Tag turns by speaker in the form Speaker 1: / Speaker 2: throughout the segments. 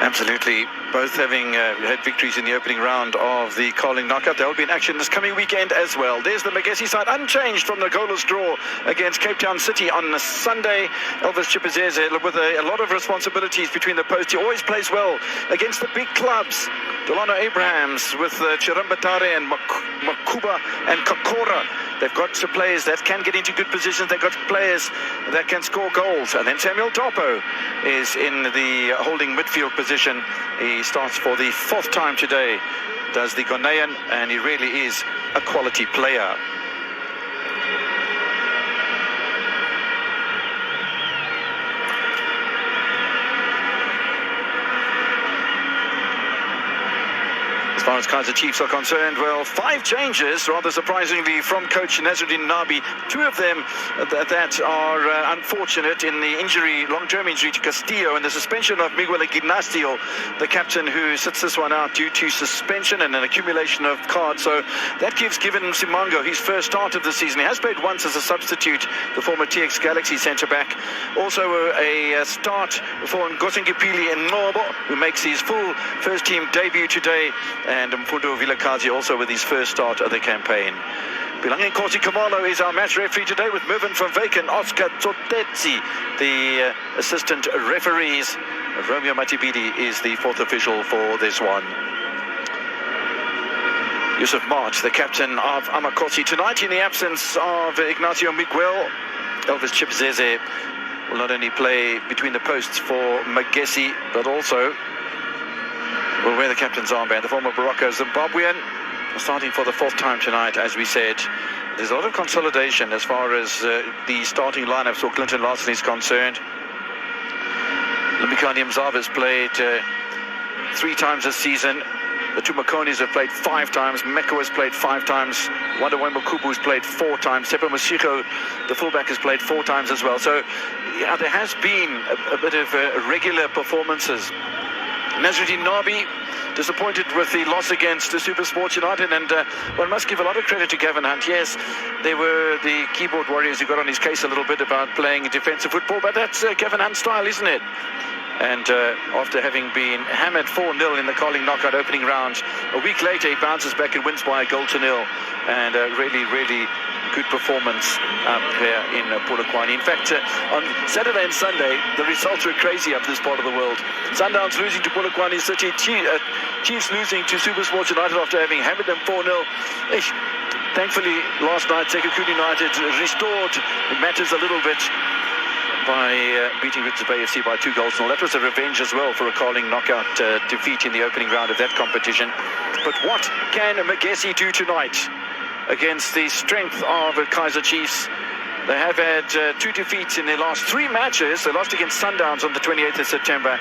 Speaker 1: Absolutely. Both having had victories in the opening round of the Carling knockout. They'll be in action this coming weekend as well. There's the Magezi side, unchanged from the goalless draw against Cape Town City on Sunday. Elvis Tshabalala with a lot of responsibilities between the posts. He always plays well against the big clubs. Delano Abrahams with Chirambatare and Makuba and Kakora. They've got players that can get into good positions. They've got players that can score goals. And then Samuel Topo is in the holding midfield position. He starts for the fourth time today, does the Ghanaian, and he really is a quality player. As far as Kaizer Chiefs are concerned, well, 5 changes, rather surprisingly, from coach Nazruddin Nabi. 2 of them that are unfortunate in the injury, long-term injury to Castillo, and the suspension of Miguel Ignacio, the captain, who sits this one out due to suspension and an accumulation of cards. So that gives Given Simango his first start of the season. He has played once as a substitute, the former TX Galaxy centre-back. Also a start for Ngosengipili Ngobo, who makes his full first-team debut today. And Mfundo Vilakazi also with his first start of the campaign. Bilangi Nkosi Kamalo is our match referee today, with Mervyn van Wyk and Oscar Tsotetsi, the assistant referees. Romeo Matibidi is the 4th official for this one. Yusuf March, the captain of Amakosi tonight, in the absence of Ignacio Miguel. Elvis Chipzeze will not only play between the posts for Magezi, but also will wear the captain's armband. The former Barocco Zimbabwean, starting for the 4th time tonight, as we said. There's a lot of consolidation as far as the starting lineup for Clinton Larson is concerned. Lumbikani Mzava has played 3 times this season. The 2 Makonis have played 5 times. Meko has played 5 times. Wandaway Makubu has played 4 times. Sepa Mashiko, the fullback, has played 4 times as well. So yeah, there has been a bit of regular performances. Nazruddin Nabi disappointed with the loss against the Super Sports United, and one must give a lot of credit to Gavin Hunt. Yes, they were the keyboard warriors who got on his case a little bit about playing defensive football, but that's Gavin Hunt's style, isn't it? And after having been hammered 4-0 in the Carling knockout opening round, a week later he bounces back and wins by 1-0, and really good performance up here in Polokwane. In fact, on Saturday and Sunday, the results were crazy up this part of the world. Sundowns losing to Polokwane City, Chiefs losing to Super Sports United after having hammered them 4-0. Thankfully, last night, Sekhukhune United restored matters a little bit by beating Richards Bay FC by 2-0. That was a revenge as well for a Carling knockout defeat in the opening round of that competition. But what can Magezi do tonight against the strength of Kaizer Chiefs? They have had 2 defeats in their last 3 matches. They lost against Sundowns on the 28th of September,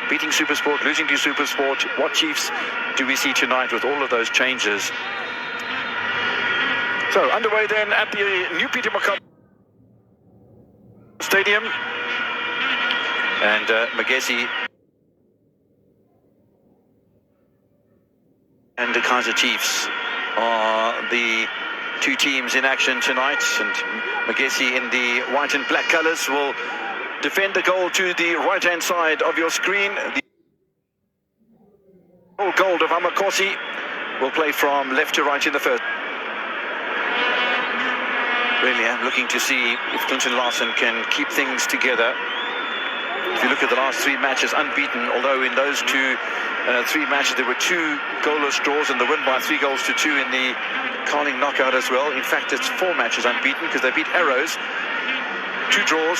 Speaker 1: beating SuperSport, losing to SuperSport. What Chiefs do we see tonight with all of those changes? So underway then at the new Peter Mokaba Stadium, and Magezi and the Kaizer Chiefs are the 2 teams in action tonight, and Magezi in the white and black colours will defend the goal to the right hand side of your screen. The gold of Amakosi will play from left to right in the first. Really, I'm looking to see if Clinton Larson can keep things together. If you look at the last 3 matches, unbeaten, although in those 3 matches there were 2 goalless draws and the win by 3-2 in the Carling knockout as well. In fact, it's 4 matches unbeaten, because they beat Arrows, 2 draws,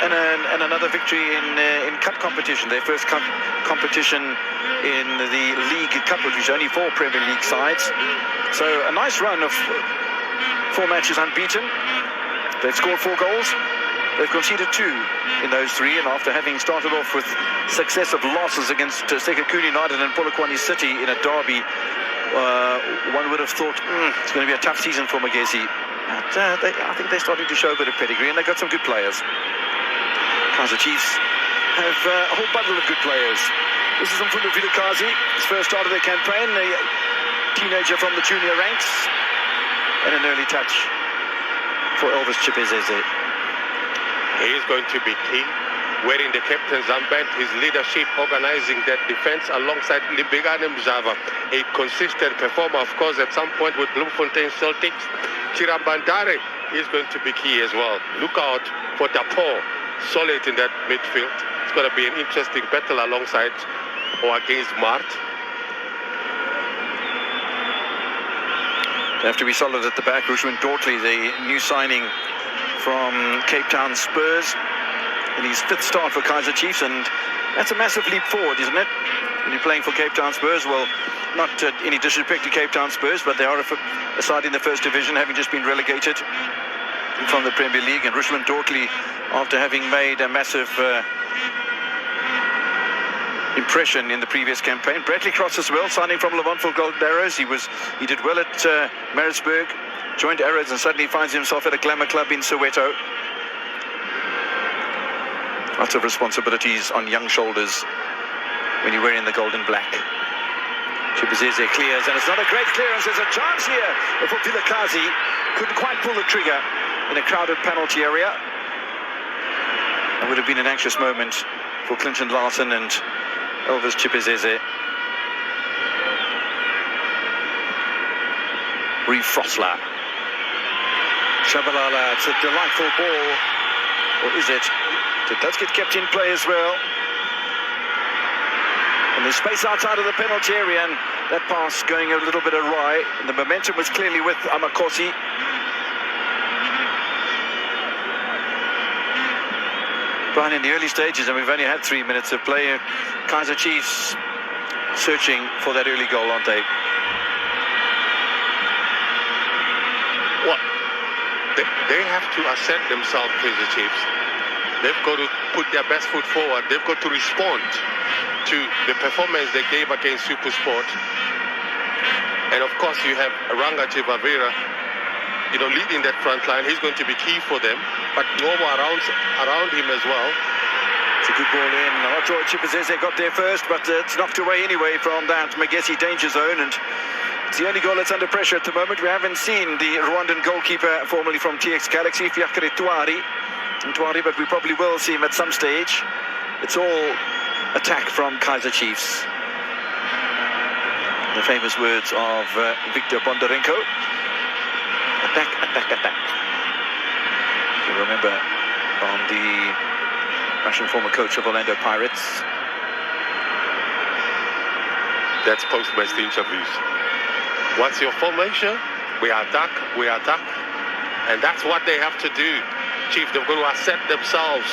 Speaker 1: and another victory in cup competition, their first cup competition in the League Cup, which is only 4 Premier League sides. So a nice run of 4 matches unbeaten. They've scored 4 goals. They've conceded 2 in those 3, and after having started off with successive losses against Sekhukhune United and Polokwane City in a derby, one would have thought it's going to be a tough season for Magezi. But I think they're starting to show a bit of pedigree, and they've got some good players. Kaizer Chiefs have a whole bundle of good players. This is Mfundo Vilakazi, his first start of their campaign, a teenager from the junior ranks, and an early touch for Elvis Chipezeze.
Speaker 2: He is going to be key wearing the captain's armband, his leadership, organizing that defense alongside Libigane Mzava, a consistent performer, of course, at some point with Bloemfontein Celtics. Chirambandare is going to be key as well. Look out for Dapo, solid in that midfield. It's going to be an interesting battle alongside or against Mart.
Speaker 1: They have to be solid at the back. Rushman Dortley, the new signing from Cape Town Spurs, in his 5th start for Kaizer Chiefs, and that's a massive leap forward, isn't it? When you're playing for Cape Town Spurs, well, not any disrespect to Cape Town Spurs, but they are a side in the 1st division, having just been relegated from the Premier League. And Rushman Dortley, after having made a massive impression in the previous campaign. Bradley Cross as well, signing from Levantful Golden Arrows. He did well at Maritzburg, joined Arrows, and suddenly finds himself at a glamour club in Soweto. Lots of responsibilities on young shoulders when you're wearing the gold and black. Chipazeze clears, and it's not a great clearance. There's a chance here for Vilakazi. Couldn't quite pull the trigger in a crowded penalty area. It would have been an anxious moment for Clinton Larson and Elvis Chipazeze. Reeve Frosler. Tshabalala, it's a delightful ball. Or is it? It does get kept in play as well. And there's space outside of the penalty area, and that pass going a little bit awry. And the momentum was clearly with Amakosi. Brian, in the early stages, and we've only had 3 minutes of play, Kaizer Chiefs searching for that early goal, aren't they?
Speaker 2: Well, they have to assert themselves, Kaizer Chiefs. They've got to put their best foot forward. They've got to respond to the performance they gave against SuperSport. And of course, you have Ranga Chivavira, leading that front line. He's going to be key for them. But Ngobo around him as well.
Speaker 1: It's a good ball in. I'm not sure Chipazeze got there first, but it's knocked away anyway from that Magezi danger zone. And it's the only goal that's under pressure at the moment. We haven't seen the Rwandan goalkeeper, formerly from TX Galaxy, Fiakre Tuari, but we probably will see him at some stage. It's all attack from Kaizer Chiefs. The famous words of Victor Bondarenko. Attack, attack, attack. You remember from the Russian former coach of Orlando Pirates.
Speaker 2: That's post-match interviews. What's your formation? We attack, we attack. And that's what they have to do. Chief, they've got to assert themselves.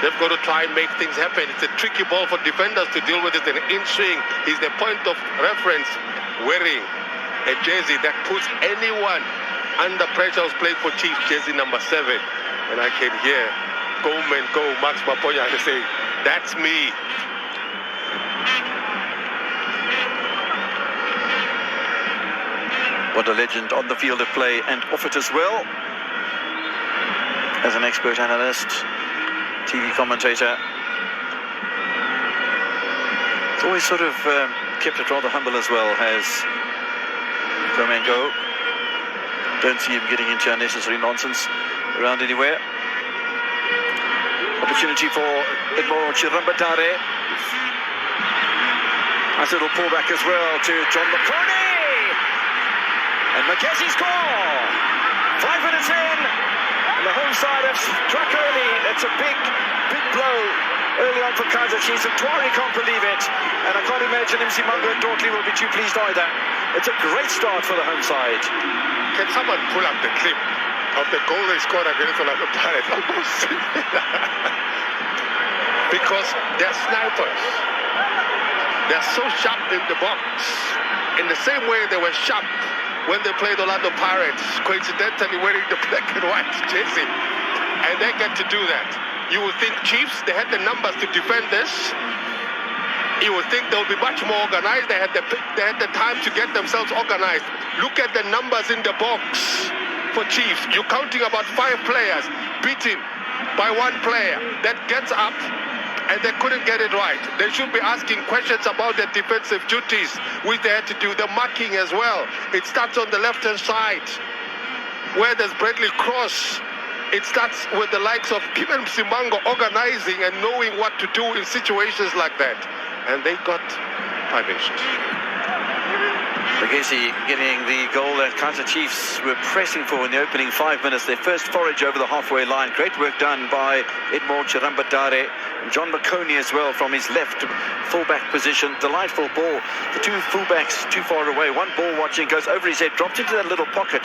Speaker 2: They've got to try and make things happen. It's a tricky ball for defenders to deal with it. An in-swing is the point of reference. Wearing a jersey that puts anyone under pressure who's playing for Chiefs, jersey number 7. And I can hear Goldman go, Max Maponya, and say, that's me.
Speaker 1: What a legend on the field of play and off it as well. As an expert analyst, TV commentator. It's always sort of kept it rather humble as well, has Flamengo. Don't see him getting into unnecessary nonsense around anywhere. Opportunity for Edmond Chirambandare. Nice little pullback as well to John McConey. And Magezi score! 5 minutes in. The home side have struck early. It's a big blow early on for Kaizer Chiefs. And Tuari can't believe it. And I can't imagine Mzimango and Dortley will be too pleased either. It's a great start for the home side.
Speaker 2: Can someone pull up the clip of the goal they scored against Orlando Pirates? Almost similar. Because they're snipers. They're so sharp in the box. In the same way they were sharp when they played Orlando Pirates, coincidentally wearing the black and white jersey. And they get to do that. You would think Chiefs, they had the numbers to defend this. You would think they would be much more organized. They had the time to get themselves organized. Look at the numbers in the box for Chiefs. You're counting about 5 players, beaten by 1 player that gets up, and they couldn't get it right. They should be asking questions about their defensive duties, which they had to do. The marking as well. It starts on the left-hand side, where there's Bradley Cross it starts with the likes of Given Msimango organizing and knowing what to do in situations like that. And they got punished.
Speaker 1: Magezi getting the goal that Kaizer Chiefs were pressing for in the opening 5 minutes. Their first forage over the halfway line. Great work done by Edmond Tshabalala and John McConey as well from his left fullback position. Delightful ball. The two fullbacks too far away. One ball watching goes over his head, dropped into that little pocket.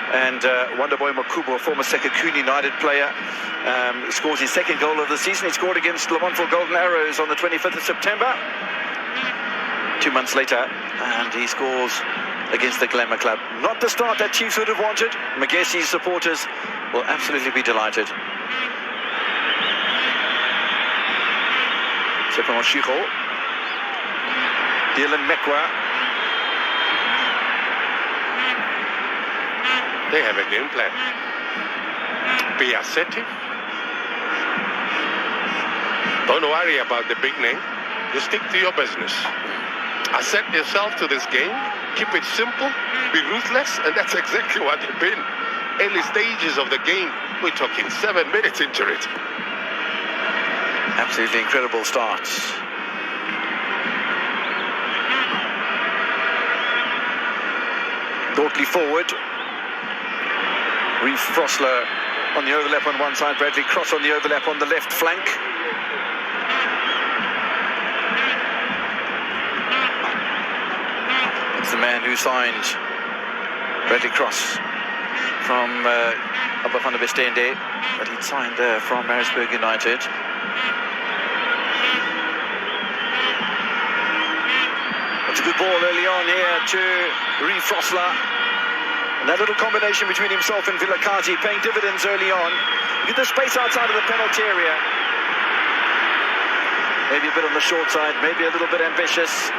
Speaker 1: And Wonderboy Makubu, a former Sekakuni United player, scores his second goal of the season. He scored against Lamontville Golden Arrows on the 25th of September. 2 months later, and he scores against the Glamour Club. Not the start that Chiefs would have wanted. Magezi's supporters will absolutely be delighted. Sepemo Shiro, Dylan Mekwa.
Speaker 2: They have a game plan. Be assertive. Don't worry about the big name. Just stick to your business. Assert yourself to this game. Keep it simple. Be ruthless. And that's exactly what they've been. Early stages of the game. We're talking 7 minutes into it.
Speaker 1: Absolutely incredible start. Dortley forward. Reef Frosler on the overlap on one side. Bradley Cross on the overlap on the left flank. It's the man who signed Bradley Cross from Upper van der Bestende, but he'd signed from Maritzburg United. It's a good ball early on here to Reef Frosler. And that little combination between himself and Vilakazi paying dividends early on. Look at the space outside of the penalty area. Maybe a bit on the short side, maybe a little bit ambitious.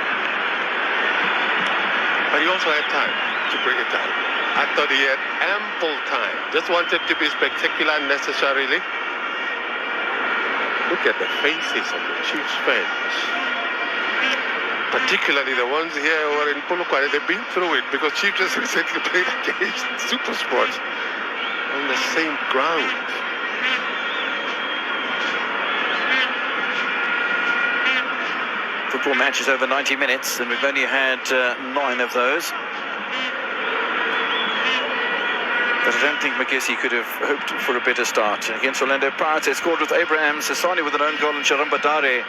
Speaker 2: But he also had time to bring it down. I thought he had ample time. Just wanted to be spectacular necessarily. Look at the faces of the Chiefs fans. Particularly the ones here who are in Polokwane. They've been through it because Chiefs just recently played against Supersport on the same ground.
Speaker 1: Football match is over 90 minutes, and we've only had 9 of those. But I don't think Magezi could have hoped for a better start. Against Orlando Pirates, they scored with Abraham Sasani with an own goal and Sharambadare.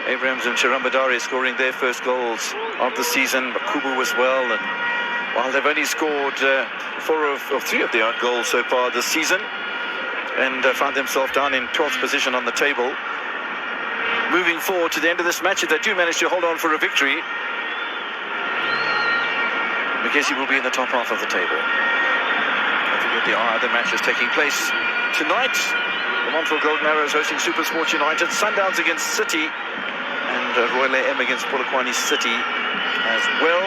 Speaker 1: Abrahams and Sharambadare scoring their first goals of the season. Makubu as well. And while they've only scored 3 of their own goals so far this season, and found themselves down in 12th position on the table. Moving forward to the end of this match, if they do manage to hold on for a victory, Magezi will be in the top half of the table. I think there are other matches taking place tonight. The Lamontville Golden Arrows hosting Supersport United, Sundowns against City, and Royal AM against Polokwane City as well.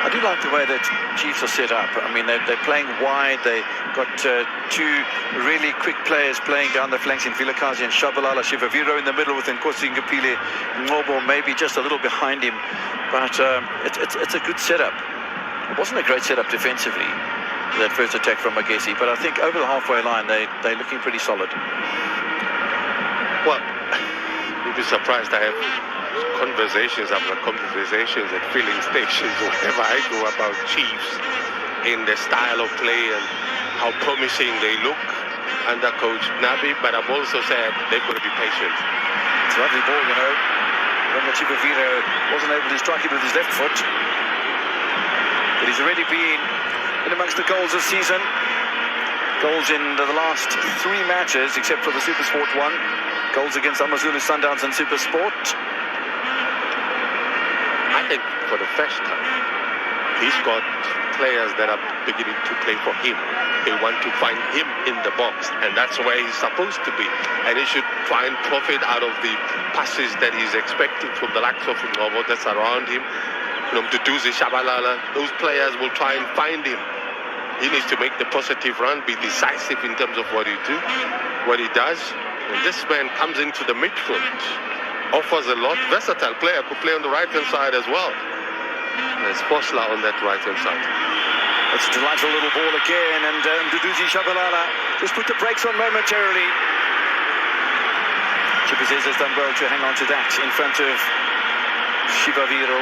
Speaker 1: I do like the way that Chiefs are set up. I mean, they're playing wide. They've got 2 really quick players playing down the flanks in Vilakazi and Tshabalala. Shivaviro in the middle with Nkosi Ngapile. Ngobo maybe just a little behind him. But it's a good setup. It wasn't a great setup defensively, that first attack from Magezi. But I think over the halfway line, they're looking pretty solid.
Speaker 2: Well, you'd be surprised. I have conversations after conversations at filling stations wherever I go about Chiefs in the style of play and how promising they look under Coach Nabi. But I've also said they've got to be patient.
Speaker 1: It's a lovely ball, you know. When Chipavito wasn't able to strike it with his left foot. But he's already been in amongst the goals this season. Goals in the last 3 matches, except for the Supersport one. Goals against AmaZulu, Sundowns and Supersport.
Speaker 2: I think for the first time, he's got players that are beginning to play for him. They want to find him in the box, and that's where he's supposed to be. And he should find profit out of the passes that he's expecting from the likes of Ngobo that's around him. Mduduzi, Tshabalala, those players will try and find him. He needs to make the positive run, be decisive in terms of what he does. And this man comes into the midfield, offers a lot. Versatile player, could play on the right-hand side as well. There's Fosla on that right-hand side.
Speaker 1: It's a delightful little ball again, and Mduduzi Tshabalala just put the brakes on momentarily. Magezi has done well to hang on to that in front of Shibaviro.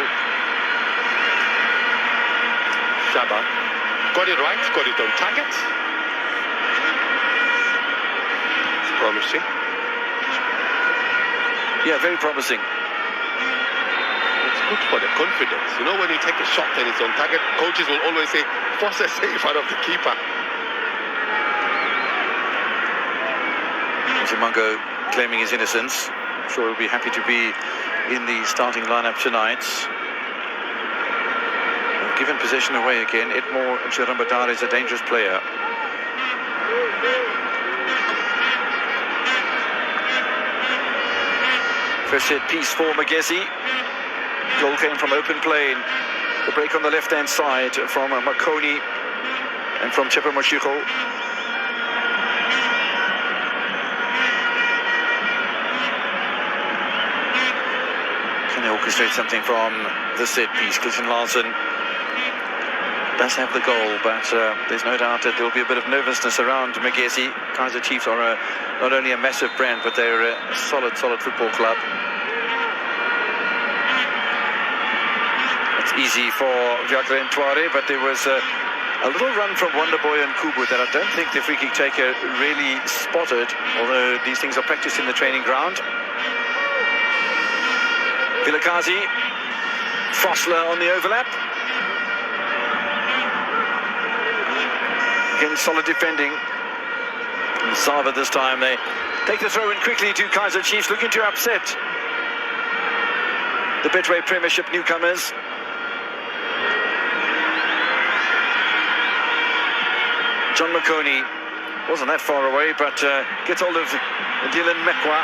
Speaker 2: Shaba got it right, got it on target. It's promising.
Speaker 1: Yeah, very promising.
Speaker 2: It's good for the confidence. You know, when you take a shot and it's on target, coaches will always say, force a save out of the keeper.
Speaker 1: Zimango claiming his innocence. I'm sure he'll be happy to be in the starting lineup tonight. Given possession away again, Edmore Tshabalala is a dangerous player. First set piece for Magezi. Goal came from open play. The break on the left-hand side from Makoni and from Tshabalala. Can they orchestrate something from the set piece? Christian Larsen does have the goal, but there's no doubt that there'll be a bit of nervousness around Magezi. Kaizer Chiefs are not only a massive brand, but they're a solid football club. It's easy for Viagra and Tuare, but there was a little run from Wonderboy and Kubu that I don't think the free kick taker really spotted, although these things are practiced in the training ground. Vilakazi, Fosler on the overlap. Again, solid defending. Sava this time, they take the throw in quickly to Kaizer Chiefs, looking to upset the Betway Premiership newcomers. John Makoni wasn't that far away, but gets hold of Dylan Mekwa,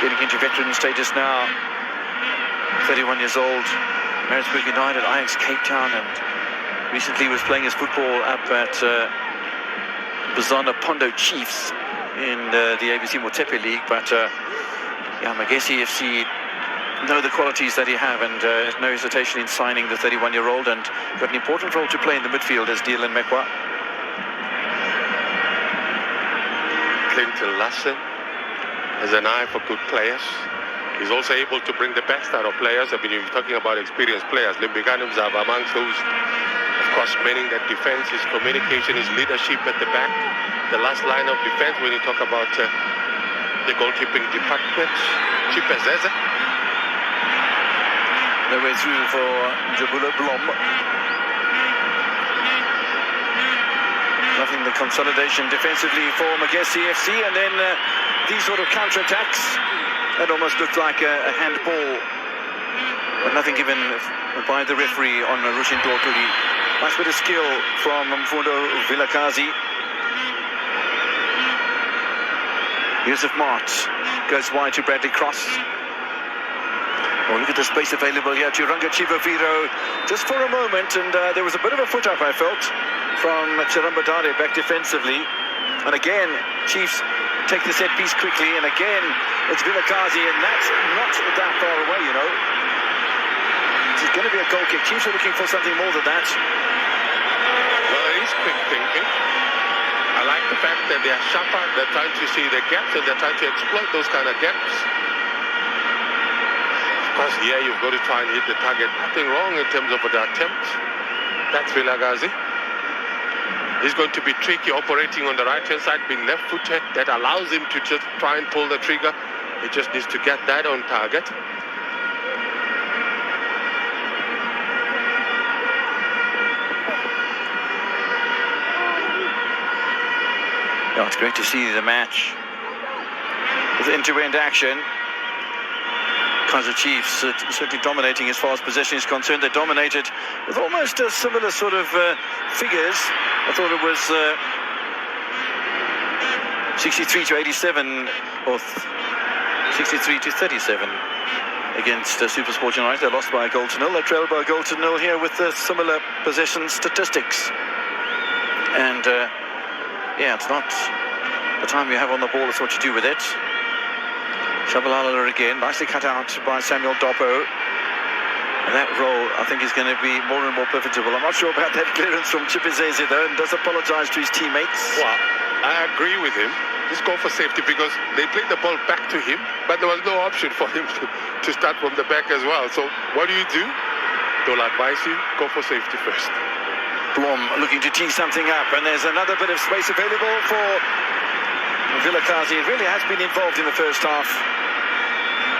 Speaker 1: getting into veteran status now. 31 years old, Maritzburg United, Ajax Cape Town, and recently was playing his football up at Bazana Pondo Chiefs in the ABC Motepe League. But yeah, Magezi FC know the qualities that he have, and no hesitation in signing the 31-year-old, and got an important role to play in the midfield as Dylan Mekwa.
Speaker 2: Clinton Lassen has an eye for good players. He's also able to bring the best out of players. I mean, you're talking about experienced players. Limbiganum Zaba amongst those, of course, meaning that defense, his communication, his leadership at the back. The last line of defense when you talk about the goalkeeping department. Chipezeze.
Speaker 1: The way through for Jabula Blom. Nothing the consolidation defensively for Magezi FC, and then these sort of counter-attacks. That almost looked like a handball, but nothing given by the referee on Rushin Dorturi. Nice bit of skill from Mfundo Vilakazi. Yusuf Mart goes wide to Bradley Cross. Oh, look at the space available here to Runga Chivaviro just for a moment, and there was a bit of a foot up, I felt, from Tshabalala back defensively. And again, Chiefs take the set piece quickly, and again it's Vilakazi, and that's not that far away, you know. It's going to be a goal kick. Chiefs are looking for something more than that.
Speaker 2: Well, it is quick thinking. I like the fact that they are sharper, they're trying to see the gaps, and they're trying to exploit those kind of gaps. Of course, yeah, you've got to try and hit the target. Nothing wrong in terms of the attempt. That's Vilakazi. He's going to be tricky operating on the right-hand side, being left-footed. That allows him to just try and pull the trigger. He just needs to get that on target.
Speaker 1: Oh, it's great to see the match with end-to-end action. Kaizer Chiefs certainly dominating as far as possession is concerned. They dominated with almost a similar sort of figures. I thought it was 63 to 87 or 63 to 37 against SuperSport United. They lost by a goal to nil. They trailed by a goal to nil here with similar possession statistics. And yeah, it's not the time you have on the ball, it's what you do with it. Tshabalala again, nicely cut out by Samuel Dopo. That role, I think, is going to be more and more pivotal. I'm not sure about that clearance from Tshabalala, though, and does apologise to his teammates.
Speaker 2: Well, I agree with him. Just go for safety because they played the ball back to him, but there was no option for him to start from the back as well. So what do? They'll advise you, go for safety first.
Speaker 1: Blom looking to tee something up, and there's another bit of space available for Vilakazi. It really has been involved in the first half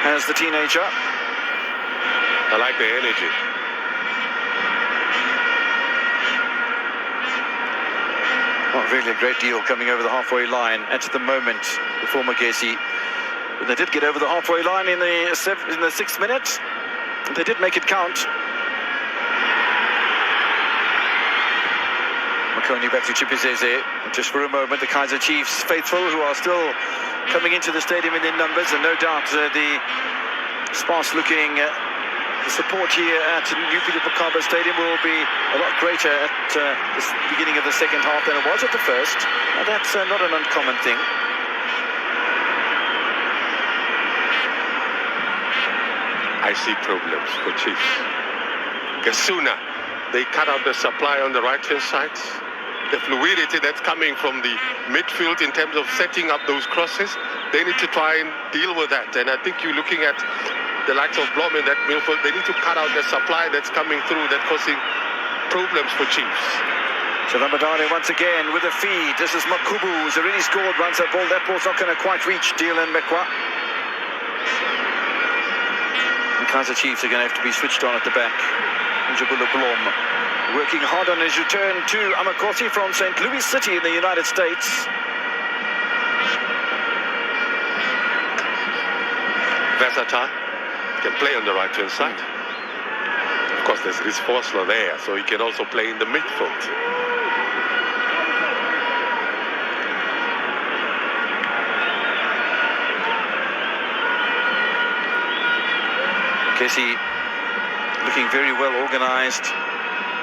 Speaker 1: as the teenager.
Speaker 2: I like the energy.
Speaker 1: Not really a great deal coming over the halfway line at the moment before Magezi. They did get over the halfway line in the 6th minute. They did make it count. Makoni back to Tshabalala. Just for a moment, the Kaizer Chiefs faithful who are still coming into the stadium in their numbers, and no doubt the sparse-looking support here at New Philip Bokaba Stadium will be a lot greater at the beginning of the second half than it was at the first. Now that's not an uncommon thing.
Speaker 2: I see problems for Chiefs. Because sooner they cut out the supply on the right-hand side, the fluidity that's coming from the midfield in terms of setting up those crosses, they need to try and deal with that. And I think you're looking at the likes of Blom in that midfield. They need to cut out the supply that's coming through, that's causing problems for Chiefs.
Speaker 1: So Ramadani once again with a feed. This is Makubu, who's already scored once a ball. That ball's not going to quite reach Dylan Mekwa. The Kaizer Chiefs are going to have to be switched on at the back. Njabula Blom working hard on his return to Amakosi from St. Louis City in the United States.
Speaker 2: Versatile, can play on the right-hand side. Of course, there's Chris Forsler there, so he can also play in the midfield.
Speaker 1: Magezi looking very well organised,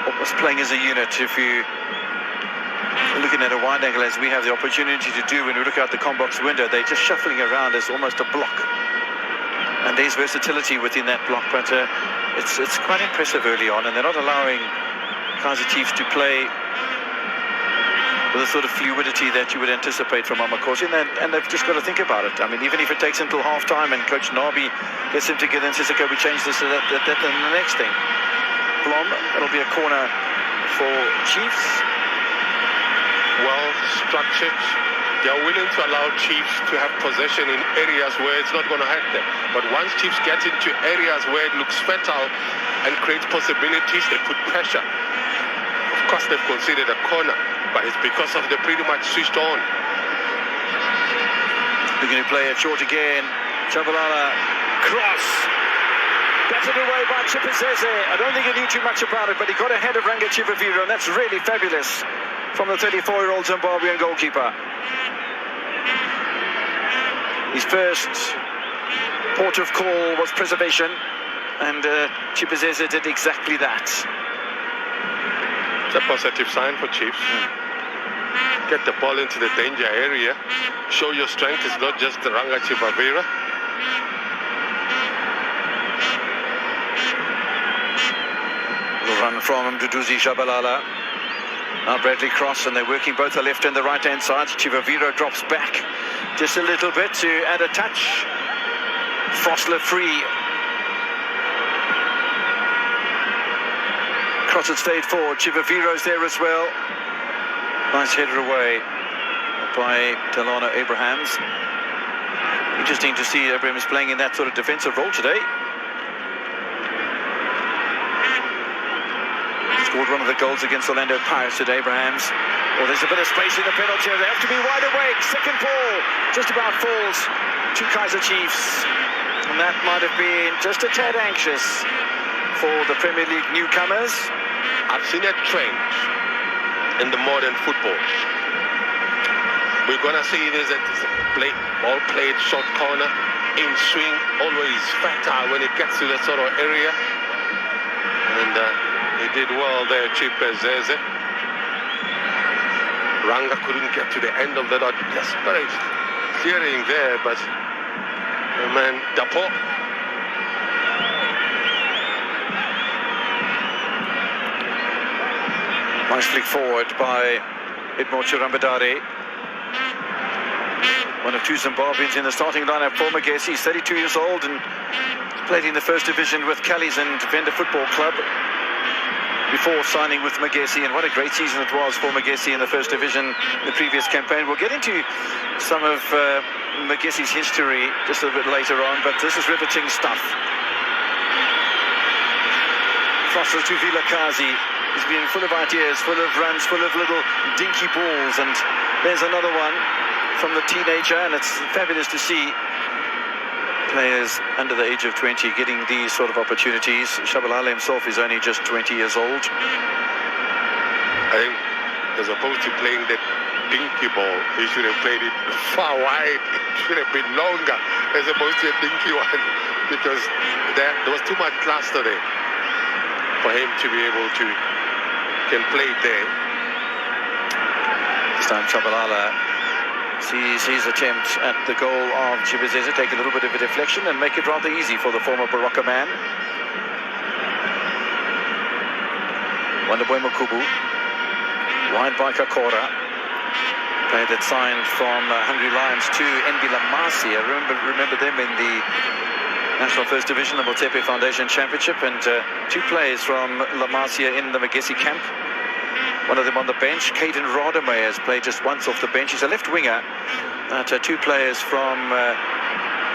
Speaker 1: almost playing as a unit. If you're looking at a wide angle, as we have the opportunity to do when we look out the Combox window, they're just shuffling around as almost a block. And there's versatility within that block, but it's quite impressive early on, and they're not allowing Kaizer Chiefs to play with the sort of fluidity that you would anticipate from Amakosi, and they've just got to think about it. I mean, even if it takes until half-time and Coach Nabi gets him together and says, okay, we change this to that, and the next thing. Blom, it'll be a corner for Chiefs.
Speaker 2: Well structured. They're willing to allow Chiefs to have possession in areas where it's not going to hurt them. But once Chiefs get into areas where it looks fertile and creates possibilities, they put pressure. Of course, they've considered a corner, but it's because of they pretty much switched on.
Speaker 1: They're going to play it short again. Tshabalala, cross. Batted away by Tshabalala. I don't think he knew too much about it, but he got ahead of Ranga Chivaviro, and that's really fabulous from the 34-year-old Zimbabwean goalkeeper. His first port of call was preservation, and Tshabalala did exactly that.
Speaker 2: It's a positive sign for Chiefs. Get the ball into the danger area. Show your strength. It's not just the Ranga Chivaviro.
Speaker 1: Run from Mduduzi, Tshabalala. Now Bradley cross, and they're working both the left and the right-hand sides. Chivaviro drops back just a little bit to add a touch. Frosler free. Cross it stayed forward. Chivaviro's there as well. Nice header away by Delano Abrahams. Interesting to see Abrahams playing in that sort of defensive role today. Scored one of the goals against Orlando Pirates today, Abrahams. Well, there's a bit of space in the penalty area. They have to be wide awake. Second ball just about falls to Kaizer Chiefs. And that might have been just a tad anxious for the Premier League newcomers.
Speaker 2: I've seen a trend in the modern football. We're going to see this ball played short corner, in swing, always fertile when it gets to that sort of area. And he did well there, Tshabalala. Ranga couldn't get to the end of that desperate clearing there, but the man Dapo
Speaker 1: Nice flick forward by Edmond Tshabalala. One of two Zimbabweans in the starting lineup for Magezi. He's 32 years old and played in the first division with Callies and Venda Football Club before signing with Magezi. And what a great season it was for Magezi in the first division in the previous campaign. We'll get into some of Magezi's history just a bit later on, but this is riveting stuff. Crosses to Vilakazi. He's been full of ideas, full of runs, full of little dinky balls, and there's another one from the teenager, and it's fabulous to see players under the age of 20 getting these sort of opportunities. Tshabalala himself is only just 20 years old.
Speaker 2: I think as opposed to playing that dinky ball, he should have played it far wide. It should have been longer as opposed to a dinky one, because there was too much cluster there for him to be able to can play there.
Speaker 1: This time Tshabalala sees his attempt at the goal of Tshibalala take a little bit of a deflection and make it rather easy for the former Barocca man. Wonderboy Makubu, wide by Kakora. Player that signed from Hungry Lions to NB La Masia. Remember them in the National First Division, the Motepe Foundation Championship, and two players from La Masia in the Magezi camp. One of them on the bench. Caden Rademacher has played just once off the bench. He's a left winger. Two players from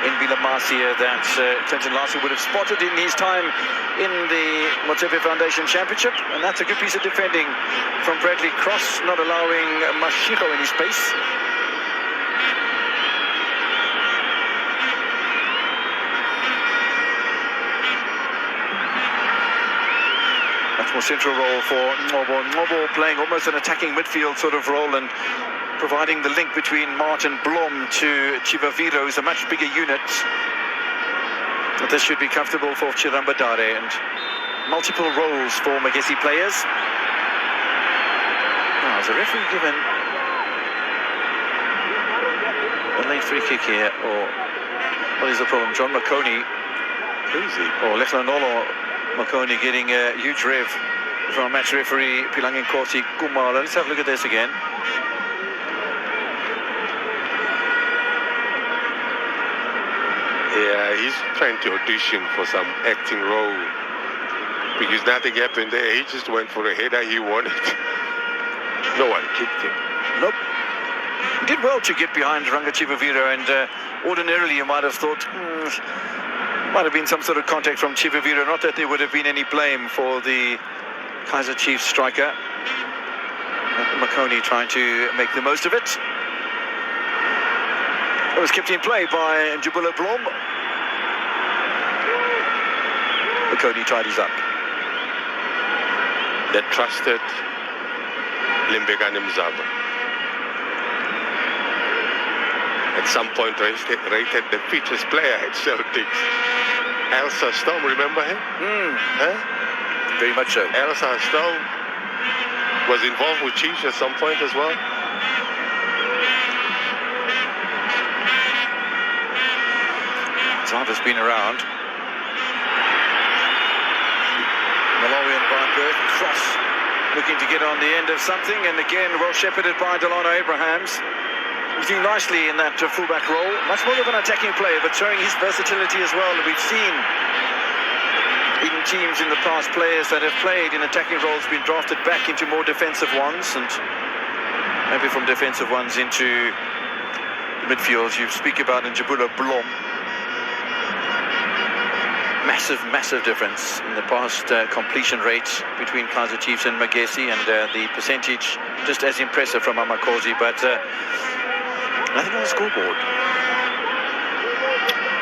Speaker 1: NB La Masia that Clinton Larson would have spotted in his time in the Motepe Foundation Championship, and that's a good piece of defending from Bradley Cross, not allowing Mashiko in his space. Much more central role for Ngobo. Ngobo playing almost an attacking midfield sort of role and providing the link between Martin Blom to Chivaviro, who's a much bigger unit. But this should be comfortable for Tshabalala, and multiple roles for Magezi players. Now, is the referee given a late free kick here, or what is the problem? John Makoni, or Leflanolo Makoni getting a huge rev from match referee Pilangin Kosi Kumala. Let's have a look at this again.
Speaker 2: Yeah, he's trying to audition for some acting role because nothing happened there. He just went for a header he wanted. No one kicked him.
Speaker 1: Nope. He did well to get behind Ranga Chivaviro, and ordinarily you might have thought might have been some sort of contact from Chivaviro. Not that there would have been any blame for the Kaizer Chiefs striker. Makoni trying to make the most of it. It was kept in play by Njubula Blom. Makoni tidies up.
Speaker 2: The trusted Limbegane Mzaba. At some point rated the fittest player at Celtics. Elsa Stone, remember him? Huh?
Speaker 1: Very much so.
Speaker 2: Elsa Stone was involved with Chiefs at some point as well.
Speaker 1: Zava's been around. Malawian by birth. Cross looking to get on the end of something, and again well shepherded by Delano Abrahams. He's doing nicely in that fullback role. Much more of an attacking player, but showing his versatility as well. And we've seen in teams in the past players that have played in attacking roles been drafted back into more defensive ones, and maybe from defensive ones into midfields. You speak about Njubula Blom. Massive difference in the past completion rates between Kaizer Chiefs and Magezi, and the percentage just as impressive from Amakosi, but nothing on the scoreboard.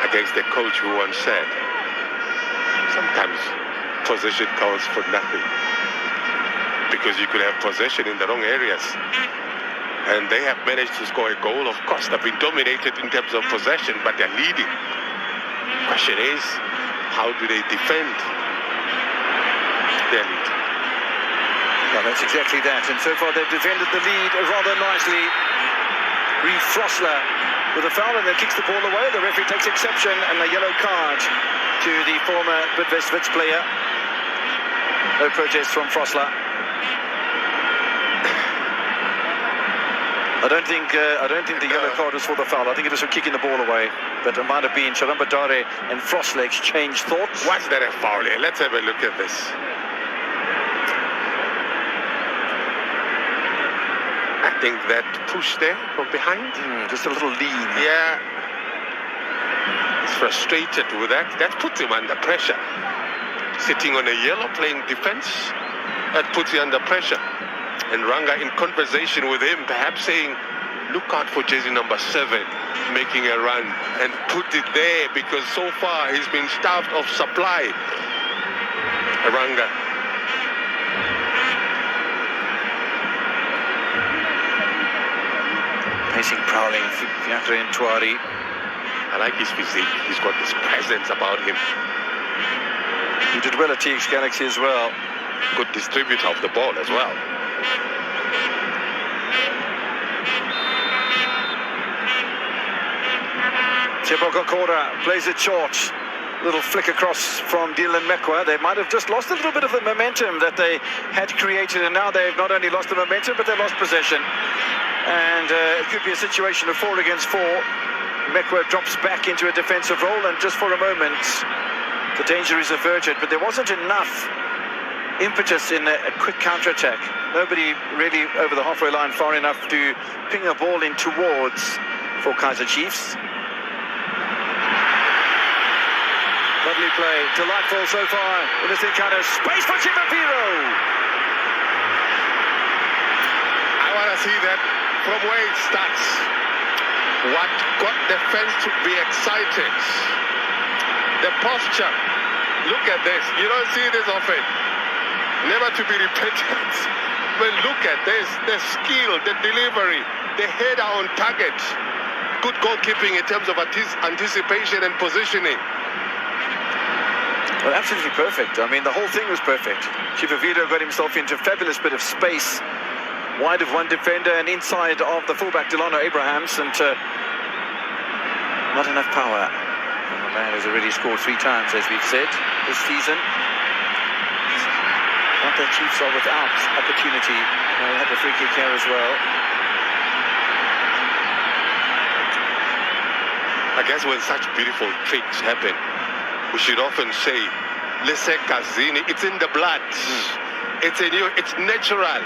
Speaker 2: Against the coach who once said, sometimes possession counts for nothing, because you could have possession in the wrong areas. And they have managed to score a goal. Of course, they've been dominated in terms of possession, but they're leading. Question is, how do they defend their lead?
Speaker 1: Well, that's exactly that. And so far they've defended the lead rather nicely. Reeve Frosler with a foul and then kicks the ball away. The referee takes exception, and a yellow card to the former Bidvest Wits player. No protest from Frosler. I don't think the yellow card was for the foul. I think it was for kicking the ball away. But it might have been Tshabalala and Frostle exchanged thoughts.
Speaker 2: Was that a foul here? Let's have a look at this. I think that push there from behind.
Speaker 1: Just a little lean.
Speaker 2: Yeah. He's frustrated with that. That puts him under pressure. Sitting on a yellow, playing defense, that puts you under pressure. And Ranga in conversation with him, perhaps saying, look out for jersey number 7 making a run, and put it there because so far he's been starved of supply. Ranga.
Speaker 1: Pacing, prowling, Fiacre and Tuari.
Speaker 2: I like his physique. He's got this presence about him.
Speaker 1: He did well at TX Galaxy as well.
Speaker 2: Good distributor of the ball as well.
Speaker 1: Tshabalala plays it short. Little flick across from Dylan Mekwa. They might have just lost a little bit of the momentum that they had created, and now they've not only lost the momentum, but they've lost possession. And it could be a situation of 4 against 4. Mekwa drops back into a defensive role, and just for a moment, the danger is averted. But there wasn't enough impetus in a quick counter-attack. Nobody really over the halfway line far enough to ping a ball in towards for Kaizer Chiefs. Lovely play, delightful so far in this encounter. Space for Chipaviro.
Speaker 2: I want to see that from where it starts. What got the fans to be excited? The posture. Look at this. You don't see this often. Never to be repeated. But look at this. The skill, the delivery, the header on target. Good goalkeeping in terms of anticipation and positioning.
Speaker 1: Well, absolutely perfect. I mean, the whole thing was perfect. Chipaviro got himself into a fabulous bit of space, wide of one defender and inside of the fullback Delano Abrahams, and not enough power. And the man has already scored 3 times, as we've said, this season. Not that Chiefs are without opportunity. They'll have a free kick here as well.
Speaker 2: I guess when such beautiful tricks happen, we should often say, Lese Kazini, it's in the blood. It's in you, it's natural.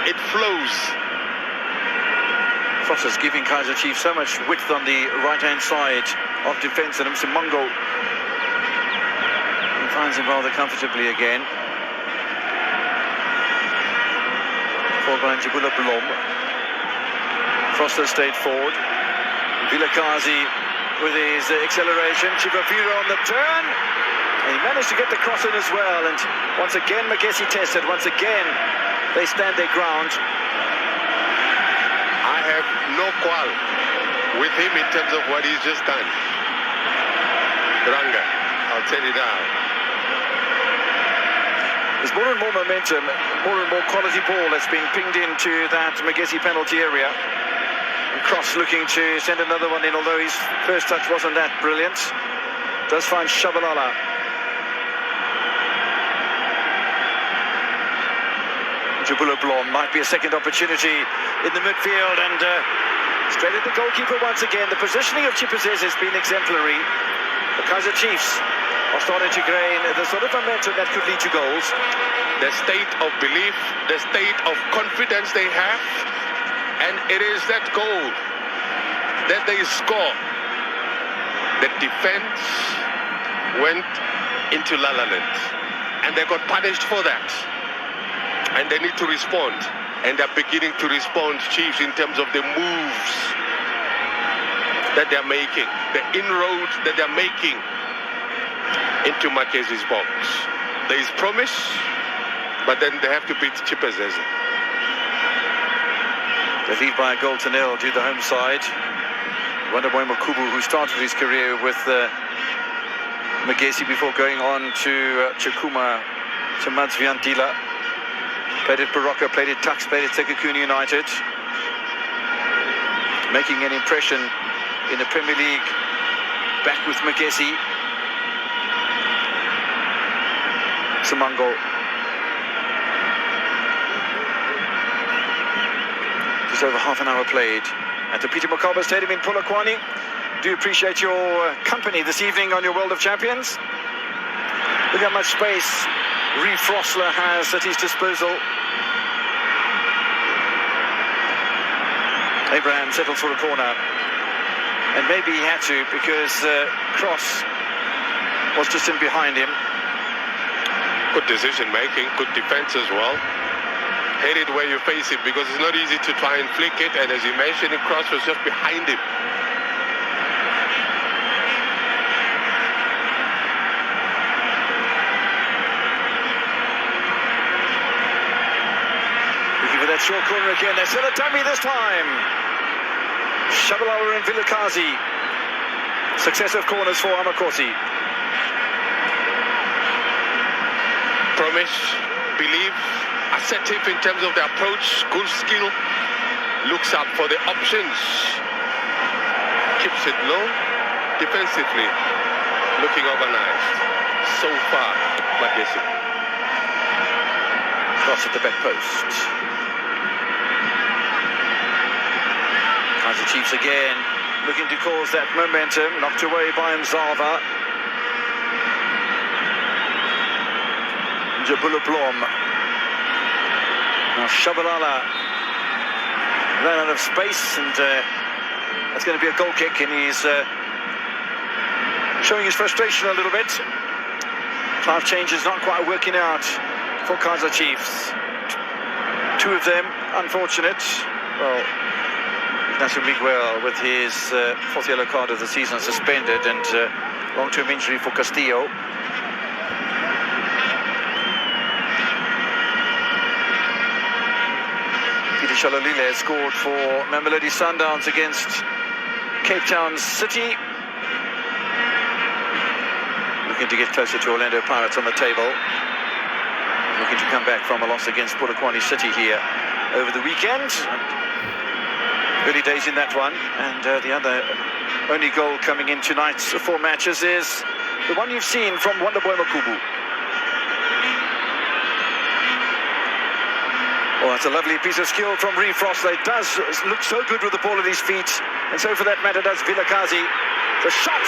Speaker 2: It flows.
Speaker 1: Frostle's giving Kaizer Chiefs so much width on the right-hand side of defence, and Mduduzi he finds him rather comfortably again. Foreground Jabula Blom. Frostle stayed forward. Vilakazi with his acceleration. Chipaviro on the turn. And he managed to get the cross in as well. And once again, Magezi tested. Once again, they stand their ground.
Speaker 2: I have no quarrel with him in terms of what he's just done. Ranga, I'll tell you now.
Speaker 1: There's more and more momentum, more and more quality ball that's being pinged into that Magezi penalty area. And Cross looking to send another one in, although his first touch wasn't that brilliant. Does find Tshabalala. Jabula Blom might be a second opportunity in the midfield, and straight at the goalkeeper once again. The positioning of Chipazes has been exemplary. The Kaizer Chiefs are starting to gain the sort of momentum that could lead to goals.
Speaker 2: The state of belief, the state of confidence they have, and it is that goal that they score. The defense went into La La Land, and they got punished for that. And they need to respond, and they're beginning to respond, Chiefs, in terms of the moves that they're making, the inroads that they're making into Makezi's box. There is promise, but then they have to beat Chipazes.
Speaker 1: They lead by a goal to 0 to the home side. Wonderboy Makubu, who started his career with Magezi before going on to Chakuma, to Madsviantila. Played at Barocca, played at Tuks, played at Sekhukhune United. Making an impression in the Premier League, back with Magezi. Simango. Just over half an hour played at the Peter Mokaba Stadium in Polokwane. Do appreciate your company this evening on your World of Champions. Look how much space Reeve Frosler has at his disposal. Abraham settles for a corner, and maybe he had to, because Cross was just in behind him.
Speaker 2: Good decision making, good defense as well. Hit it where you face it, because it's not easy to try and flick it, and as you mentioned, Cross was just behind him.
Speaker 1: That short corner again. They set a dummy this time. Tshabalala and Vilakazi. Successive corners for Amakosi.
Speaker 2: Promise, believe, assertive in terms of the approach, good skill, looks up for the options, keeps it low, defensively, looking organized. So far, Magezi.
Speaker 1: Cross at the back post. Kaizer Chiefs again, looking to cause that momentum, knocked away by Mzava. Jabula Blom. Now Tshabalala ran out of space, and that's going to be a goal kick, and he's showing his frustration a little bit. 5 changes not quite working out for Kaizer Chiefs. 2 of them unfortunate. Well, Ignacio Miguel with his 4th yellow card of the season suspended, and long-term injury for Castillo. Peter Tshabalala scored for Mamelodi Sundowns against Cape Town City. Looking to get closer to Orlando Pirates on the table. Looking to come back from a loss against Polokwane City here over the weekend. Early days in that one, and the other only goal coming in tonight's 4 matches is the one you've seen from Wonderboy Makubu. Oh, that's a lovely piece of skill from Reeve Frosler. It does look so good with the ball at his feet, and so for that matter does Vilakazi. The shot!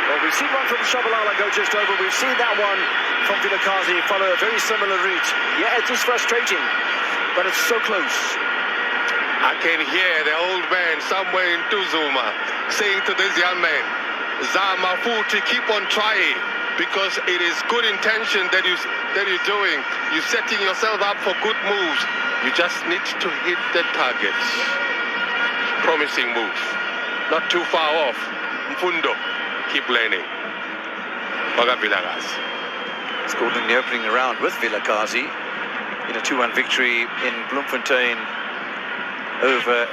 Speaker 1: Well, we've seen one from Tshabalala go just over. We've seen that one from Vilakazi follow a very similar route. Yeah, it is frustrating, but it's so close.
Speaker 2: I can hear the old man somewhere in Tuzuma saying to this young man, Zama Futi, keep on trying, because it is good intention that you're doing. You're setting yourself up for good moves. You just need to hit the targets. Promising move. Not too far off. Mfundo, keep learning. Baga Vilakazi.
Speaker 1: Scored in the opening round with Vilakazi in a 2-1 victory in Bloemfontein over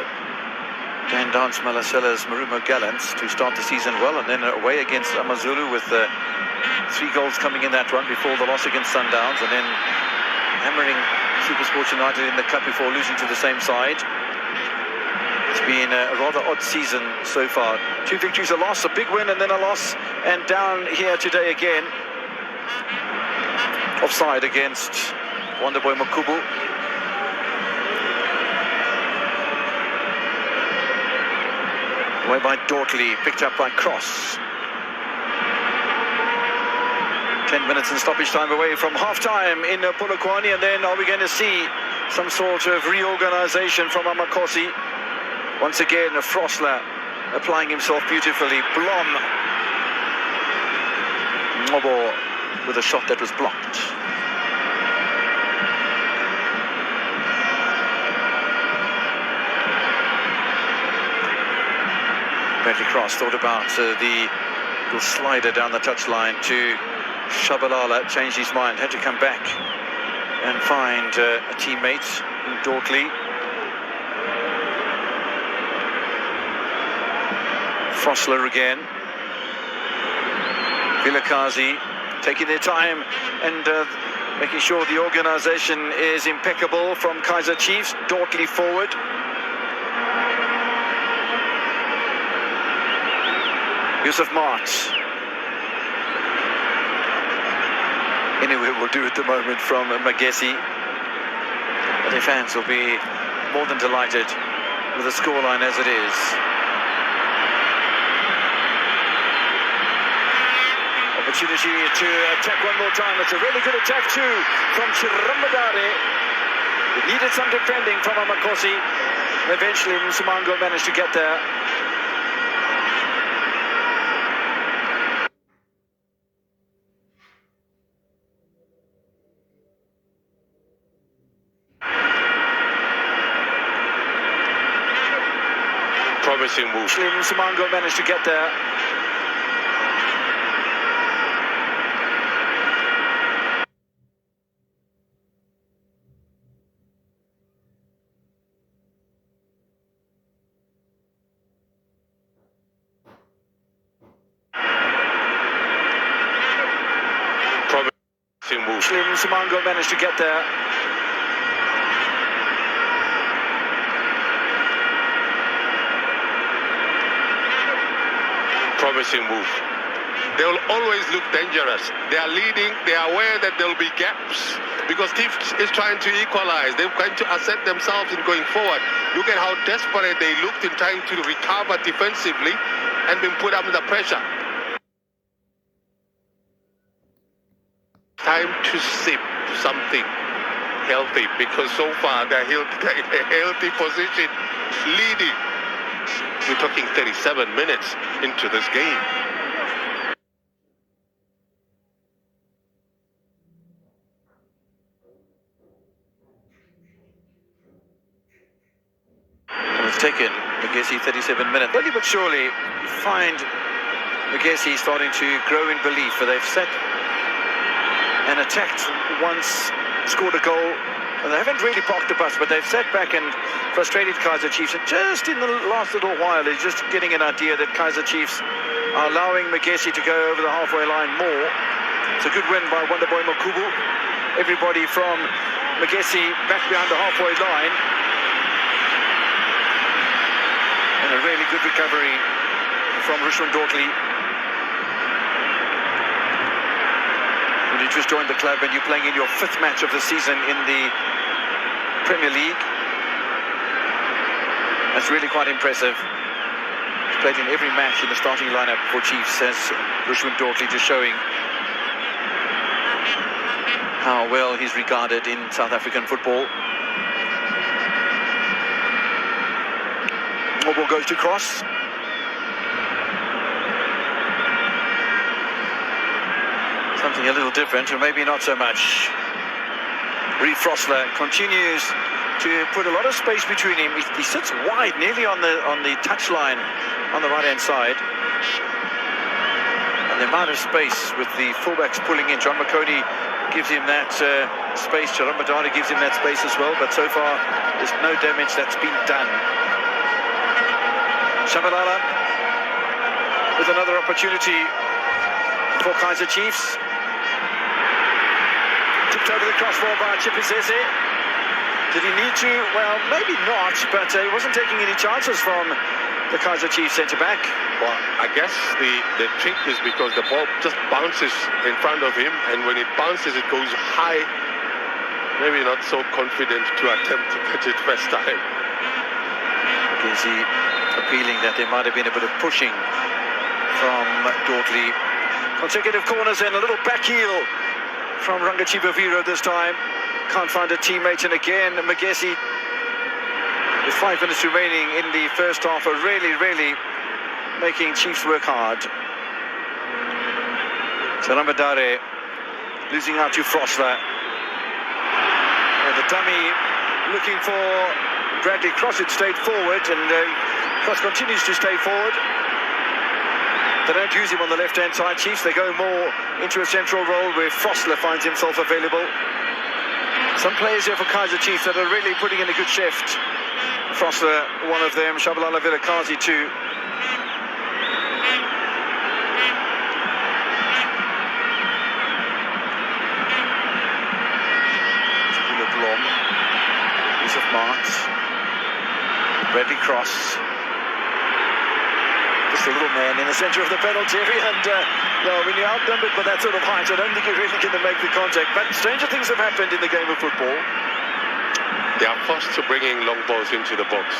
Speaker 1: Dan Dance Malasella's Marumo Gallants to start the season well, and then away against Amazulu with 3 goals coming in that one before the loss against Sundowns, and then hammering SuperSport United in the cup before losing to the same side. It's been a rather odd season so far. 2 victories, a loss, a big win, and then a loss, and down here today again. Offside against Wonderboy Makubu. Away by Dortley, picked up by Cross. 10 minutes in stoppage time away from half-time in Polokwane, and then are we going to see some sort of reorganization from Amakosi? Once again, Frosler applying himself beautifully. Blom. Ngobo with a shot that was blocked. Bradley Cross thought about the little slider down the touchline to Tshabalala, changed his mind, had to come back and find a teammate in Dortley. Frosler again. Vilakazi taking their time and making sure the organisation is impeccable from Kaizer Chiefs. Dortley forward. Yusuf Mart. Anyway, will do at the moment from Magezi. The fans will be more than delighted with the scoreline as it is. Opportunity to attack one more time. It's a really good attack too from Tshabalala. It needed some defending from Amakosi. Eventually Msumango managed to get there.
Speaker 2: Promising move.
Speaker 1: Msumango managed to get there. Msumango managed to get there.
Speaker 2: Promising move. They will always look dangerous. They are leading. They are aware that there will be gaps because Steve is trying to equalize. They're trying to assert themselves in going forward. Look at how desperate they looked in trying to recover defensively and being put under pressure. Time to sip something healthy because so far they're in a healthy position, leading. We're talking 37 minutes into this game.
Speaker 1: And it's taken Magezi 37 minutes. Slowly but surely, you find Magezi starting to grow in belief. They've set and attacked once, scored a goal, and they haven't really parked the bus, but they've sat back and frustrated Kaizer Chiefs. And just in the last little while, he's just getting an idea that Kaizer Chiefs are allowing Magezi to go over the halfway line more. It's a good win by Wonderboy Makubu. Everybody from Magezi back behind the halfway line. And a really good recovery from Rushman Dortley. When you just joined the club and you're playing in your 5th match of the season in the Premier League, that's really quite impressive. He's played in every match in the starting lineup for Chiefs, as Rushman Dortley, just showing how well he's regarded in South African football. Ball goes to cross. Something a little different, or maybe not so much. Reed Frosler continues to put a lot of space between him. He sits wide, nearly on the touchline on the right-hand side. And the amount of space with the fullbacks pulling in. John McConey gives him that space. Tshabalala gives him that space as well. But so far, there's no damage that's been done. Tshabalala with another opportunity for Kaizer Chiefs. Tipped over the crossbar by Tshabalala. Did he need to? Well, maybe not, but he wasn't taking any chances from the Kaizer Chiefs centre-back.
Speaker 2: Well, I guess the trick is because the ball just bounces in front of him, and when it bounces, it goes high. Maybe not so confident to attempt to catch it first time.
Speaker 1: Magezi appealing that there might have been a bit of pushing from Dortley. Consecutive corners and a little back heel from Rangachiba Viro this time. Can't find a teammate, and again Magezi, with 5 minutes remaining in the first half, are really making Chiefs work hard. Tshabalala losing out to Frosler. And the dummy looking for Bradley Cross. It stayed forward, and Cross continues to stay forward. They don't use him on the left-hand side, Chiefs. They go more into a central role where Frosler finds himself available. Some players here for Kaizer Chiefs that are really putting in a good shift. Frosler, one of them. Tshabalala Vilakazi, too. Blom, Yusuf Marks, Bradley Cross. Just a little man in the centre of the penalty area, and well, when you're outnumbered by that sort of height, I don't think you're really going to make the contact. But stranger things have happened in the game of football.
Speaker 2: They are forced to bring in long balls into the box.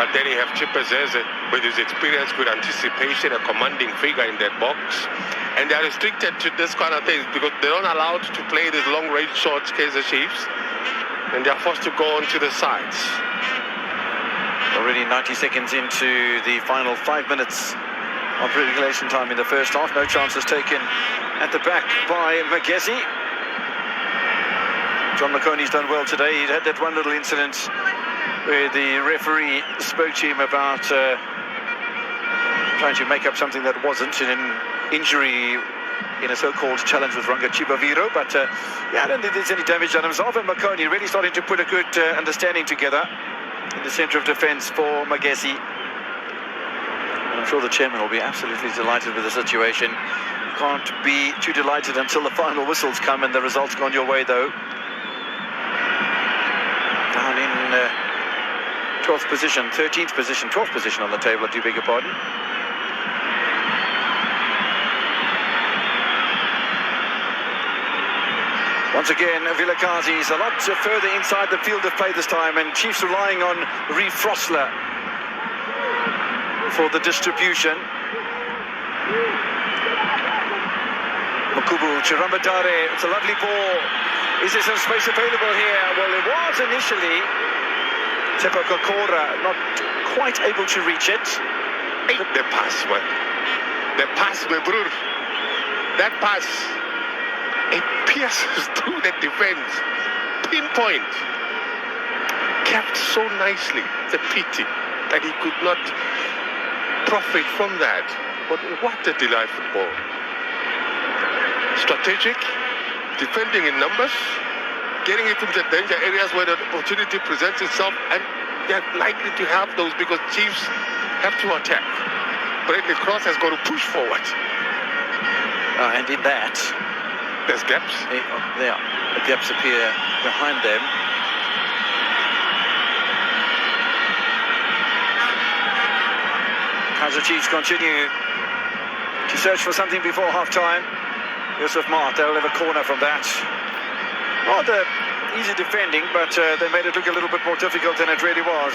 Speaker 2: But then you have Magezi with his experience, good anticipation, a commanding figure in that box. And they are restricted to this kind of thing because they're not allowed to play these long-range shots, Kaizer Chiefs. And they're forced to go onto the sides.
Speaker 1: Already 90 seconds into the final 5 minutes of regulation time in the first half. No chances taken at the back by Magezi. John McConey's done well today. He had that one little incident where the referee spoke to him about trying to make up something that wasn't, in an injury in a so-called challenge with Ranga Chibaviro. But yeah, I don't think there's any damage done himself. And McConey really starting to put a good understanding together in the centre of defence for Magezi. And I'm sure the chairman will be absolutely delighted with the situation. Can't be too delighted until the final whistles come and the result's gone your way, though. Down in 12th position, 13th position, 12th position on the table, I do beg your pardon. Once again, Vilakazi is a lot further inside the field of play this time, and Chiefs relying on Reeve Frosler for the distribution. Makubu, Chirambadare, it's a lovely ball. Is there some space available here? Well, it was initially. Tepo Kokora not quite able to reach it.
Speaker 2: The pass, man. The pass, my brother. That pass, it pierces through the defense. Pinpoint. Kept so nicely. It's a pity that he could not profit from that. But what a delightful ball. Strategic, defending in numbers, getting it into danger areas where the opportunity presents itself, and they're likely to have those because Chiefs have to attack. Bradley Cross has got to push forward.
Speaker 1: And in that,
Speaker 2: there's gaps.
Speaker 1: The gaps appear behind them. Kaizer Chiefs continue to search for something before half-time. Yusuf Mart, they'll have a corner from that. Rather easy defending, but they made it look a little bit more difficult than it really was.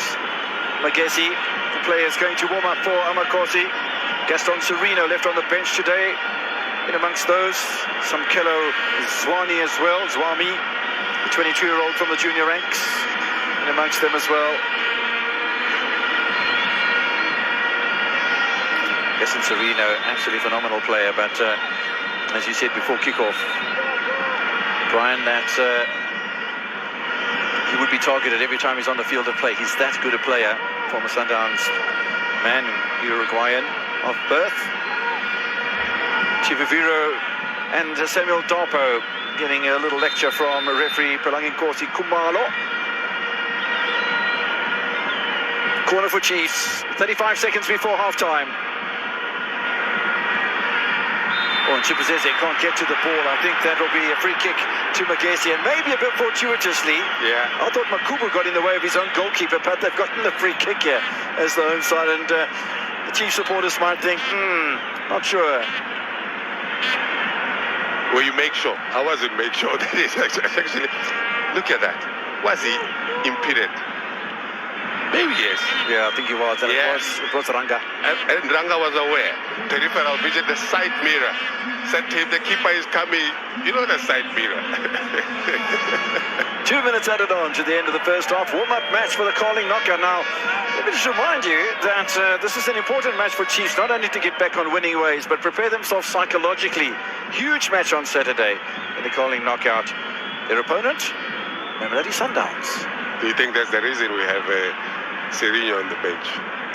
Speaker 1: Magezi, the players going to warm up for Amakosi. Gaston Sereno left on the bench today. In amongst those, some Kelo Zwani as well. Zwami, the 22-year-old from the junior ranks, in amongst them as well. Gaston Sereno, absolutely phenomenal player, but as you said before kickoff, Brian, that he would be targeted every time he's on the field of play. He's that good a player. Former Sundowns man, Uruguayan of birth. Chivaviro and Samuel Darpo getting a little lecture from referee Pelanginkosi Kumalo. Corner for Chiefs, 35 seconds before half-time. Oh, and Chibuzeze can't get to the ball. I think that will be a free kick to Magezi, and maybe a bit fortuitously.
Speaker 2: Yeah.
Speaker 1: I thought Makubu got in the way of his own goalkeeper, but they've gotten the free kick here as the home side, and the Chief supporters might think, not sure.
Speaker 2: Well, you make sure. How was it make sure that it's actually... Look at that. Was he impeded? Maybe yes.
Speaker 1: Yeah, I think he was. And
Speaker 2: yeah.
Speaker 1: it was Ranga.
Speaker 2: And Ranga was aware. Peripheral vision, the side mirror. Said to him, the keeper is coming. You know the side mirror.
Speaker 1: 2 minutes added on to the end of the first half. Warm-up match for the Carling knockout. Now, let me just remind you that this is an important match for Chiefs, not only to get back on winning ways, but prepare themselves psychologically. Huge match on Saturday in the Carling knockout. Their opponent, Mamelodi Sundowns.
Speaker 2: Do you think that's the reason we have Sereno on the bench?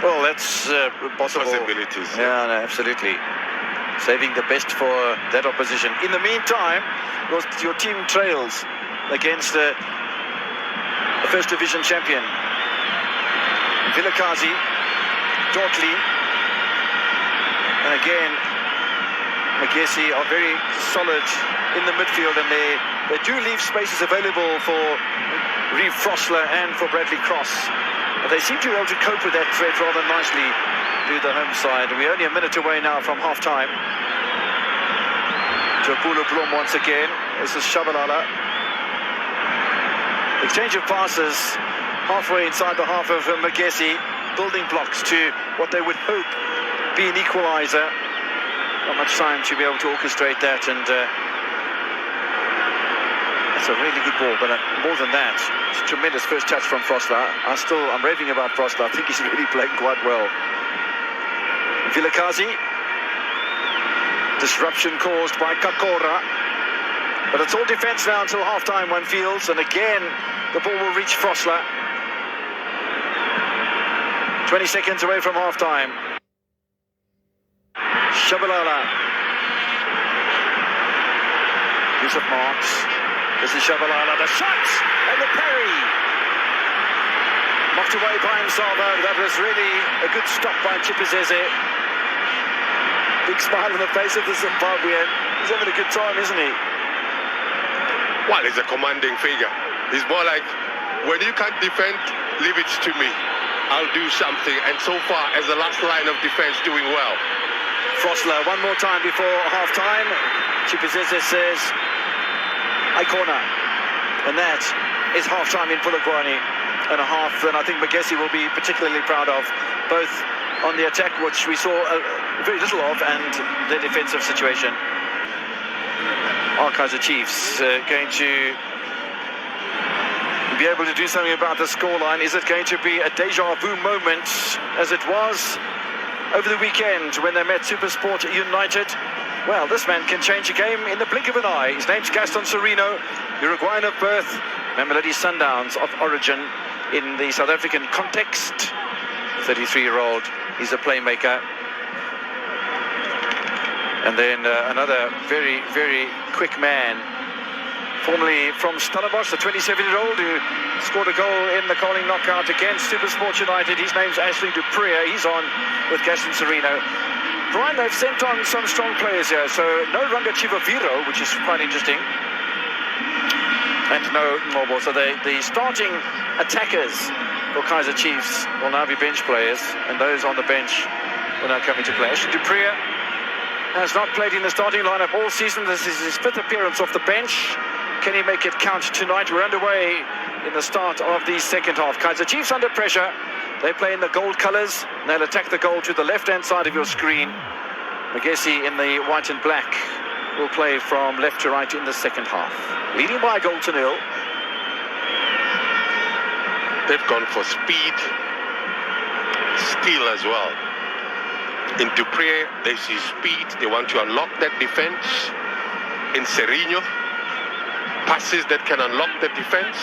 Speaker 1: Well, that's possible.
Speaker 2: Possibilities.
Speaker 1: Yeah, no, absolutely. Saving the best for that opposition. In the meantime, your team trails against the First Division champion. Vilakazi, Dortley, and again, Magezi are very solid in the midfield, and they do leave spaces available for Reeve Frosler and for Bradley Cross. But they seem to be able to cope with that threat rather nicely to the home side. We're only a minute away now from half-time. Jabula Blom once again. This is Tshabalala. Exchange of passes halfway inside the half of Magezi. building blocks to what they would hope be an equaliser. Not much time to be able to orchestrate that, and it's a really good ball, but more than that, it's a tremendous first touch from Frosler. I'm raving about Frosler. I think he's really playing quite well. Vilakazi. Disruption caused by Kakora. But it's all defence now until half-time, one feels. And again, the ball will reach Frosler. 20 seconds away from half-time. Tshabalala. Use of marks. This is Tshabalala. The shot and the parry. Knocked away by himself. That was really a good stop by Tshabalala. Big smile on the face of the Zimbabwean. He's having a good time, isn't he?
Speaker 2: Well, he's a commanding figure. He's more like, when you can't defend, leave it to me. I'll do something. And so far, as the last line of defense, doing well.
Speaker 1: Frosler, one more time before half-time. Tshabalala says, "I corner." And that is half-time in Polokwane. And a half that I think Magezi will be particularly proud of, both on the attack, which we saw very little of, and the defensive situation. Are Kaizer Chiefs going to be able to do something about the scoreline? Is it going to be a deja vu moment, as it was over the weekend when they met SuperSport United? Well, this man can change a game in the blink of an eye. His name's Gaston Sereno, Uruguayan of birth, Mamelodi Sundowns of origin in the South African context. 33-year-old, he's a playmaker. And then another very, very quick man, formerly from Stellenbosch, the 27-year-old who scored a goal in the Carling knockout against SuperSport United. His name's Ashley Dupree. He's on with Gaston Sereno. Brian, they've sent on some strong players here, so no Ranga Chivaviro, which is quite interesting, and no Mobile. So the starting attackers for Kaizer Chiefs will now be bench players, and those on the bench will now come into play. Ashley Dupree has not played in the starting lineup all season. This is his 5th appearance off the bench. Can he make it count tonight? We're underway in the start of the second half. Kaizer Chiefs under pressure. They play in the gold colours. They'll attack the goal to the left-hand side of your screen. Magezi in the white and black will play from left to right in the second half. Leading by a goal to nil.
Speaker 2: They've gone for speed, steal as well. In Dupree, they see speed. They want to unlock that defense. In Sereno, passes that can unlock the defense.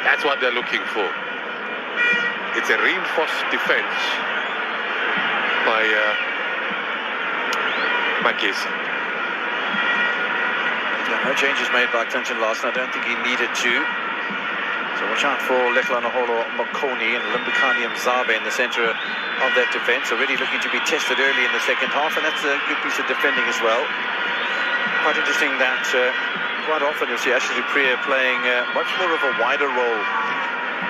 Speaker 2: That's what they're looking for. It's a reinforced defense by Magezi.
Speaker 1: No changes made by Clinton Larson. I don't think he needed to. So watch out for Leklanaholo Makoni and Limbukani Mzabe in the centre of that defence. Already looking to be tested early in the second half, and that's a good piece of defending as well. Quite interesting that quite often you'll see Ashley Dupree playing much more of a wider role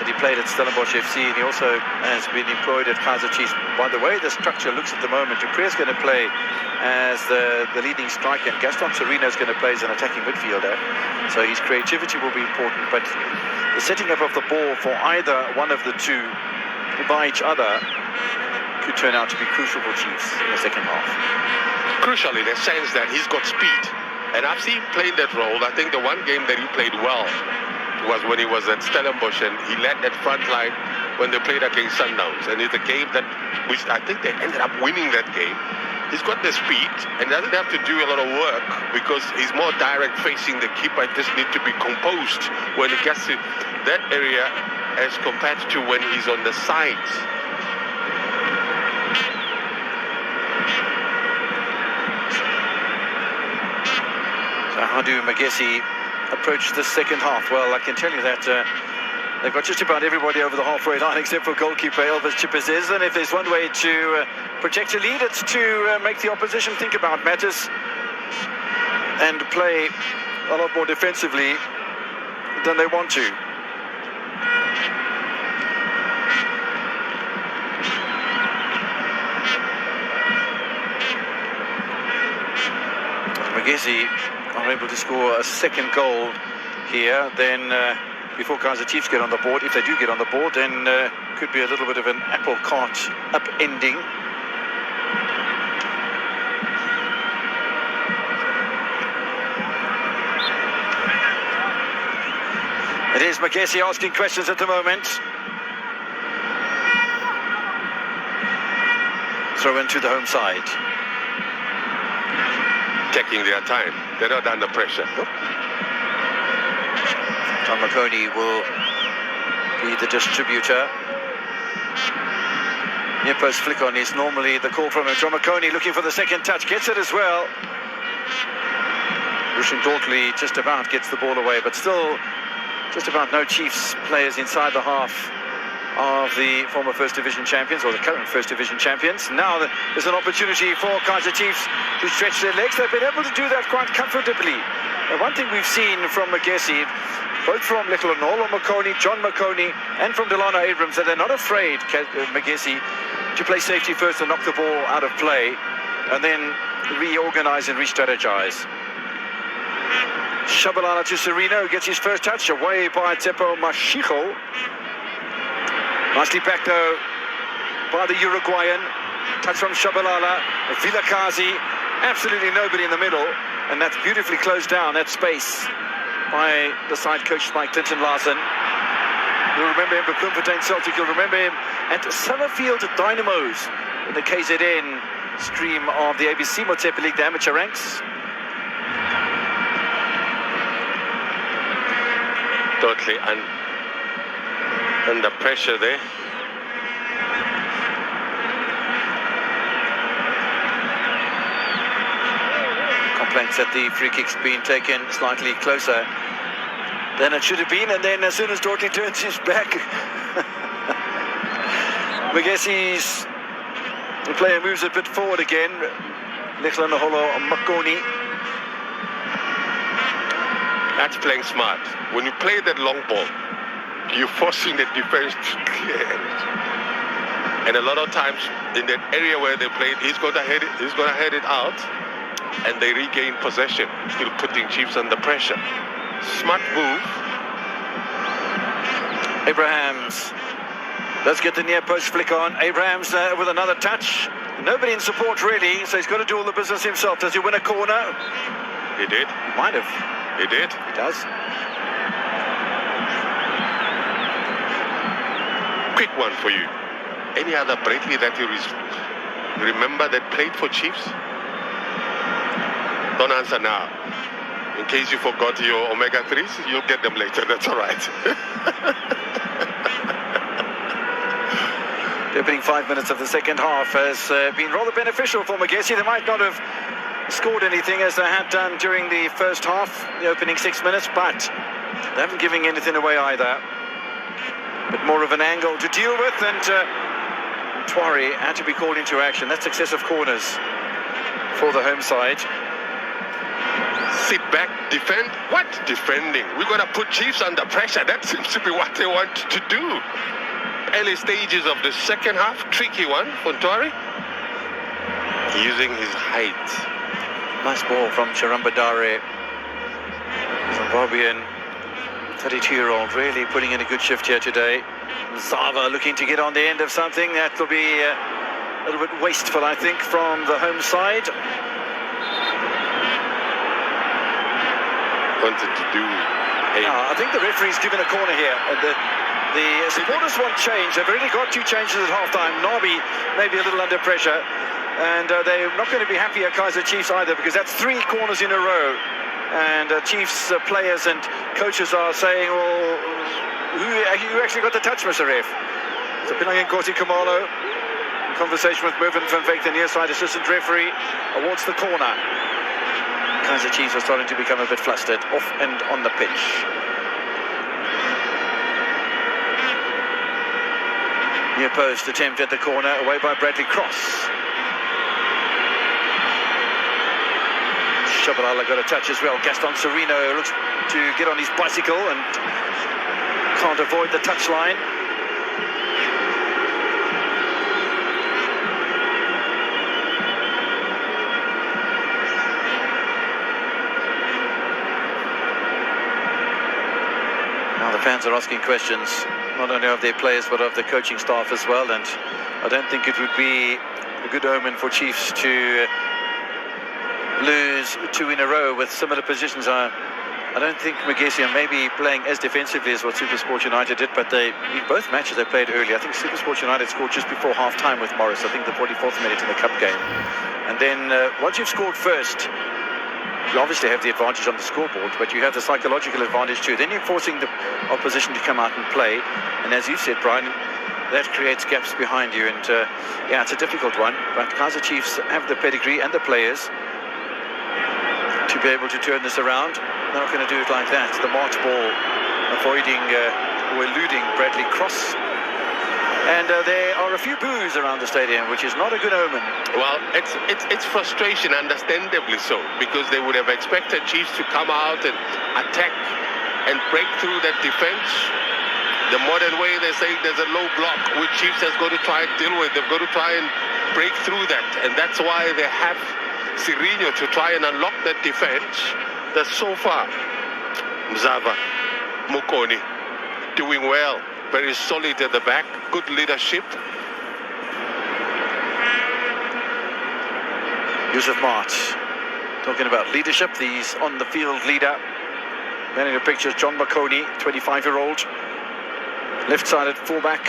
Speaker 1: that he played at Stellenbosch FC, and he also has been employed at Kaizer Chiefs. By the way the structure looks at the moment, Dupree is going to play as the leading striker, and Gaston Sereno is going to play as an attacking midfielder. So his creativity will be important, but the setting up of the ball for either one of the two by each other could turn out to be crucial for Chiefs in the second half.
Speaker 2: Crucial in a sense that he's got speed, and I've seen him play that role. I think the one game that he played well was when he was at Stellenbosch, and he led that front line when they played against Sundowns. And it's a game that, which I think they ended up winning that game. He's got the speed and doesn't have to do a lot of work because he's more direct facing the keeper. Just need to be composed when he gets to that area as compared to when he's on the sides.
Speaker 1: So how do Magezi approach the second half? Well, I can tell you that they've got just about everybody over the halfway line except for goalkeeper Elvis Tshabalala, and if there's one way to protect a lead, it's to make the opposition think about matters and play a lot more defensively than they want to. Magezi are able to score a second goal here, then before Kaizer Chiefs get on the board. If they do get on the board, then could be a little bit of an apple cart upending. It is Magezi asking questions at the moment. Throw into the home side.
Speaker 2: Taking their time. They're not under pressure.
Speaker 1: John Makoni will be the distributor. Near post flick on is normally the call from him. John Makoni looking for the second touch. Gets it as well. Rushin Dortley just about gets the ball away, but still just about no Chiefs players inside the half of the former First Division champions, or the current First Division champions. Now there's an opportunity for Kaizer Chiefs to stretch their legs. They've been able to do that quite comfortably. And one thing we've seen from Magezi, both from Lekolonolo Makoni, John Makoni, and from Delano Abrams, that they're not afraid, Magezi, to play safety first and knock the ball out of play, and then reorganize and re-strategize. Tshabalala to Sereno, gets his first touch, away by Tsepo Mashigo. Nicely back though by the Uruguayan. Touch from Tshabalala, Vilakazi, absolutely nobody in the middle, and that's beautifully closed down, that space, by the side coach by Clinton Larson. You'll remember him at Bloemfontein Celtic, you'll remember him at Summerfield Dynamos in the KZN stream of the ABC Motsepe League, the amateur ranks.
Speaker 2: Totally under pressure there.
Speaker 1: Complaints that the free kick's been taken slightly closer than it should have been, and then as soon as Dortley turns his back, Magezi's the player moves a bit forward again. Lekolonolo Makoni.
Speaker 2: That's playing smart. When you play that long ball, you're forcing the defense to clear it. And a lot of times in that area where they played, he's going to head it out, and they regain possession, still putting Chiefs under pressure. Smart move.
Speaker 1: Abrahams. Let's get the near post flick on. Abrahams with another touch. Nobody in support really, so he's got to do all the business himself. Does he win a corner?
Speaker 2: He did.
Speaker 1: Might have.
Speaker 2: He did.
Speaker 1: He does.
Speaker 2: Quick one for you. Any other Bradley that you remember that played for Chiefs? Don't answer now. In case you forgot your omega-3s, you'll get them later. That's all right.
Speaker 1: The opening 5 minutes of the second half has been rather beneficial for Magezi. They might not have scored anything as they had done during the first half, the opening 6 minutes, but they haven't given anything away either. But more of an angle to deal with, and Twari had to be called into action. That's excessive corners for the home side.
Speaker 2: Sit back, defend. What? Defending. We're going to put Chiefs under pressure. That seems to be what they want to do. Early stages of the second half, tricky one for Twari. Using his height.
Speaker 1: Nice ball from Charambadare. Zimbabwean 32-year-old really putting in a good shift here today. Zava looking to get on the end of something. That will be a little bit wasteful, I think, from the home side.
Speaker 2: Wanted to do.
Speaker 1: I think the referee's given a corner here. The supporters want change. They've already got two changes at half-time. Nabi maybe a little under pressure. And they're not going to be happy at Kaizer Chiefs either, because that's 3 corners in a row. And Chiefs players and coaches are saying, well, who actually got the touch, Mr. Ref? So Pinangin Kosi Kamalo, in conversation with Mervyn van Veek, the near side assistant referee, awards the corner. Kaizer Chiefs are starting to become a bit flustered, off and on the pitch. Near post attempt at the corner, away by Bradley Cross. Tshabalala got a touch as well. Gaston Sereno looks to get on his bicycle and can't avoid the touchline. Now the fans are asking questions. not only of their players but of the coaching staff as well, and I don't think it would be a good omen for Chiefs to lose 2 in a row with similar positions. I don't think Magezi are maybe playing as defensively as what SuperSport United did, but in both matches they played early. I think SuperSport United scored just before half-time with Morris, I think the 44th minute in the cup game. And then once you've scored first, you obviously have the advantage on the scoreboard, but you have the psychological advantage too. Then you're forcing the opposition to come out and play. And as you said, Brian, that creates gaps behind you. And yeah, it's a difficult one, but Kaizer Chiefs have the pedigree and the players to be able to turn this around. They're not going to do it like that. The marked ball avoiding or eluding Bradley Cross. And there are a few boos around the stadium, which is not a good omen.
Speaker 2: Well, it's frustration, understandably so, because they would have expected Chiefs to come out and attack and break through that defense. The modern way, they say there's a low block, which Chiefs has got to try and deal with. They've got to try and break through that, and that's why they have Sirino to try and unlock that defense. That so far, Mzava, Mukoni, doing well, very solid at the back, good leadership.
Speaker 1: Yusuf Mart, talking about leadership, he's on the field leader. Man in the picture is John Mukoni, 25-year-old, left-sided fullback.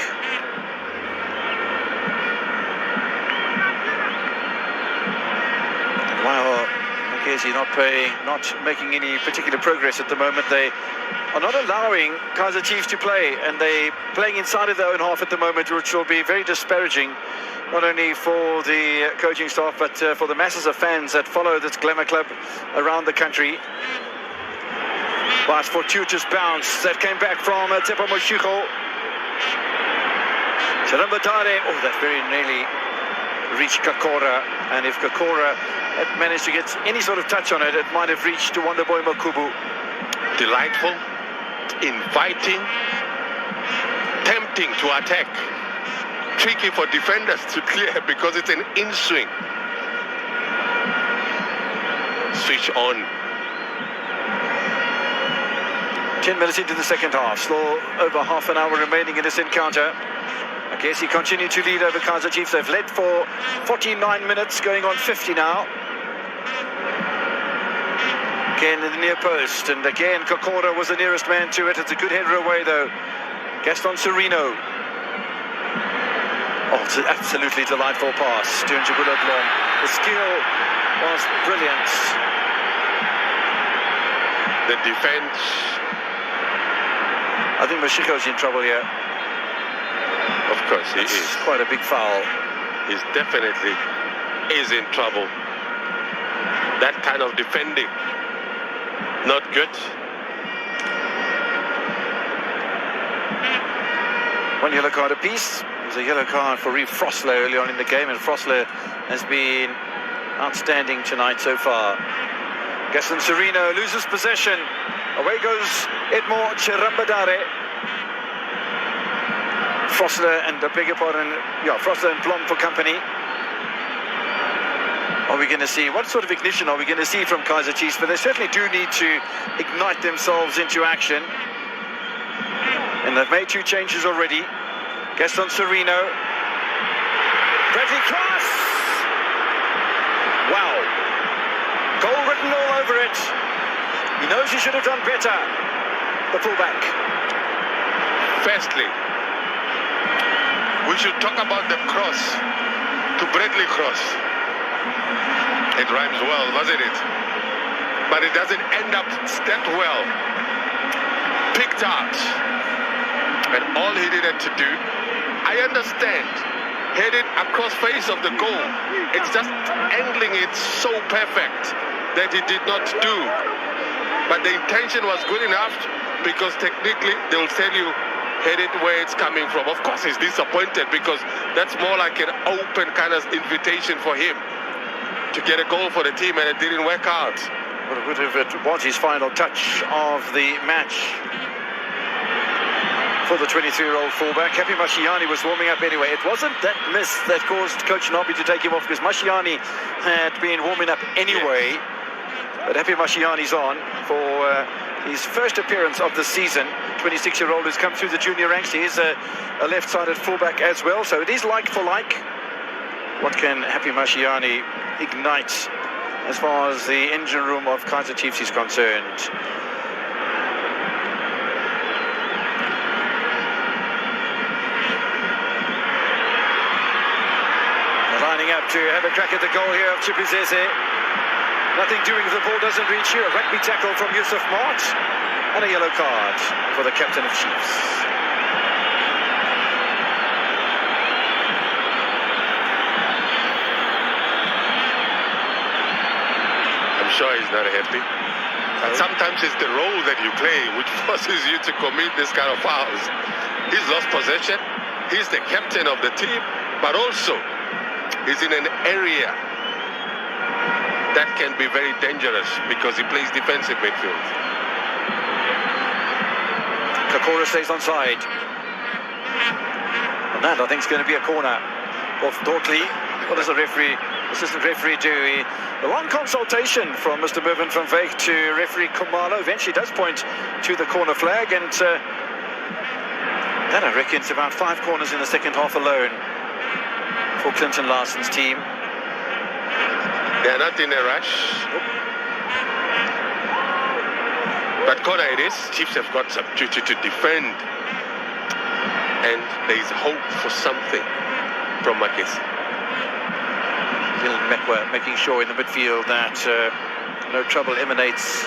Speaker 1: While Magezi not making any particular progress at the moment, they are not allowing Kaizer Chiefs to play, and they're playing inside of their own half at the moment, which will be very disparaging, not only for the coaching staff, but for the masses of fans that follow this glamour club around the country. But fortuitous bounce that came back from Tshepo Moshiko. Tshabalala, oh, that very nearly reached Kakora, and if Kakora had managed to get any sort of touch on it, it might have reached to Wonderboy Makubu.
Speaker 2: Delightful, inviting, tempting to attack. Tricky for defenders to clear because it's an in-swing. Switch on.
Speaker 1: 10 minutes into the second half, still over half an hour remaining in this encounter. Magezi continue to lead over Kaizer Chiefs. They've led for 49 minutes, going on 50 now. Again in the near post, and again Kakora was the nearest man to it. It's a good header away though. Gaston Sirino. Oh, it's an absolutely delightful pass to Njabula Blom. The skill was brilliant.
Speaker 2: The defense.
Speaker 1: I think Mashiko's in trouble here.
Speaker 2: Of course he is.
Speaker 1: Quite a big foul.
Speaker 2: He's definitely is in trouble. That kind of defending, not good.
Speaker 1: One yellow card apiece. There's a yellow card for Reeve Frosler early on in the game, and Frosler has been outstanding tonight so far. Gaston Sirino loses possession. Away goes Edmore Chirambadare. Frosler and Frosler and Blom for company. Are we going to see, what sort of ignition are we going to see from Kaizer Chiefs? But they certainly do need to ignite themselves into action. And they've made 2 changes already. Gaston Sirino. Bradley Cross! Wow. Goal written all over it. He knows he should have done better. The fullback.
Speaker 2: Firstly, we should talk about the cross to Bradley Cross. It rhymes well, doesn't it? But it doesn't end up that well. Picked out. And all he needed to do, I understand, headed across face of the goal. It's just angling it so perfect that he did not do. But the intention was good enough, because technically they'll tell you head it where it's coming from. Of course he's disappointed, because that's more like an open kind of invitation for him to get a goal for the team, and it didn't work out.
Speaker 1: But it was his final touch of the match for the 23-year-old fullback. Happy Mashiani was warming up anyway. It wasn't that miss that caused Coach Nobby to take him off, because Mashiani had been warming up anyway. Yes. But Happy Mashiani's on for his first appearance of the season. 26-year-old who's come through the junior ranks. He is a left-sided fullback as well, so it is like for like. What can Happy Mashiane ignite as far as the engine room of Kaizer Chiefs is concerned? Lining up to have a crack at the goal here of Tshabalala. Nothing doing if the ball doesn't reach you. A rugby tackle from Yusuf Mart and a yellow card for the captain of Chiefs.
Speaker 2: I'm sure he's not happy. And sometimes it's the role that you play which forces you to commit this kind of fouls. He's lost possession. He's the captain of the team, but also he's in an area that can be very dangerous because he plays defensive midfield.
Speaker 1: Kakora stays onside. And that, I think, is going to be a corner. Off Dortley. What does the assistant referee do? A long consultation from Mr. Mervyn van Veek to referee Kumalo. Eventually does point to the corner flag, and that, I reckon, it's about 5 corners in the second half alone for Clinton Larson's team.
Speaker 2: They're not in a rush. But corner it is. Chiefs have got some duty to defend. And there is hope for something from Magezi.
Speaker 1: Dylan Mekwa making sure in the midfield that no trouble emanates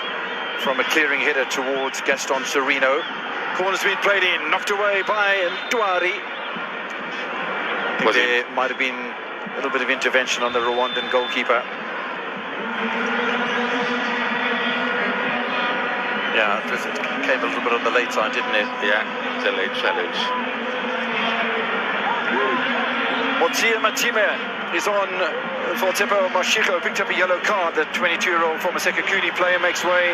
Speaker 1: from a clearing header towards Gaston Sereno. Corner's been played in, knocked away by Nduari. I think there might have been a little bit of intervention on the Rwandan goalkeeper. Yeah, it came a little bit on the late side, didn't it?
Speaker 2: Yeah, it's a late challenge.
Speaker 1: Motia Matime is on for Tepo Mashiko, picked up a yellow card. The 22-year-old former Sekakuni player makes way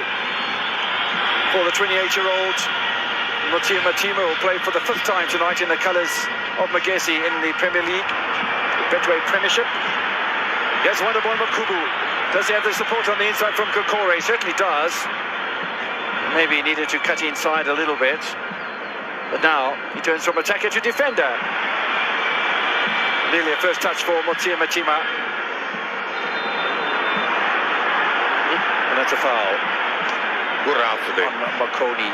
Speaker 1: for the 28-year-old. Motia Matime will play for the 5th time tonight in the colours of Magezi in the Premier League, the Betway Premiership. Here's Wonderboy Makubu. Does he have the support on the inside from Kokore? He certainly does. Maybe he needed to cut inside a little bit. But now he turns from attacker to defender. Nearly a first touch for Motia Matima. And that's a foul.
Speaker 2: Good round for them.
Speaker 1: On Makoni.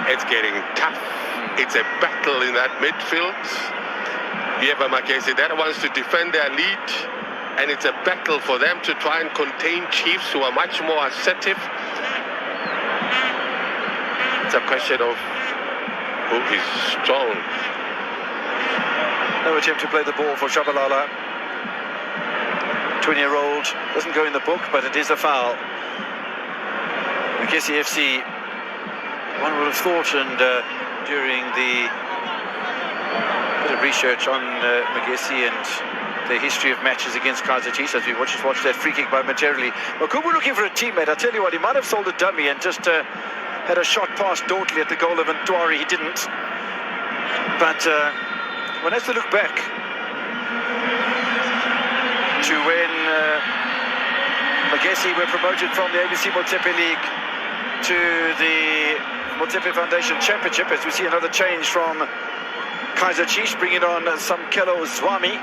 Speaker 2: It's getting tough. It's a battle in that midfield. You have a Magezi that wants to defend their lead, and it's a battle for them to try and contain Chiefs, who are much more assertive. It's a question of who is strong.
Speaker 1: No attempt to play the ball for Tshabalala. 20-year-old doesn't go in the book, but it is a foul. Magezi FC, one would have thought, and during the bit of research on Magezi and the history of matches against Kaizer Chiefs, as we watched that free kick momentarily. Makubu looking for a teammate. I tell you what, he might have sold a dummy and just had a shot past Dortley at the goal of Nduari. He didn't. But one has to look back to when Magezi were promoted from the ABC Motepe League to the Motepe Foundation Championship, as we see another change from Kaizer Chiefs, bringing on Samkelo Zwami.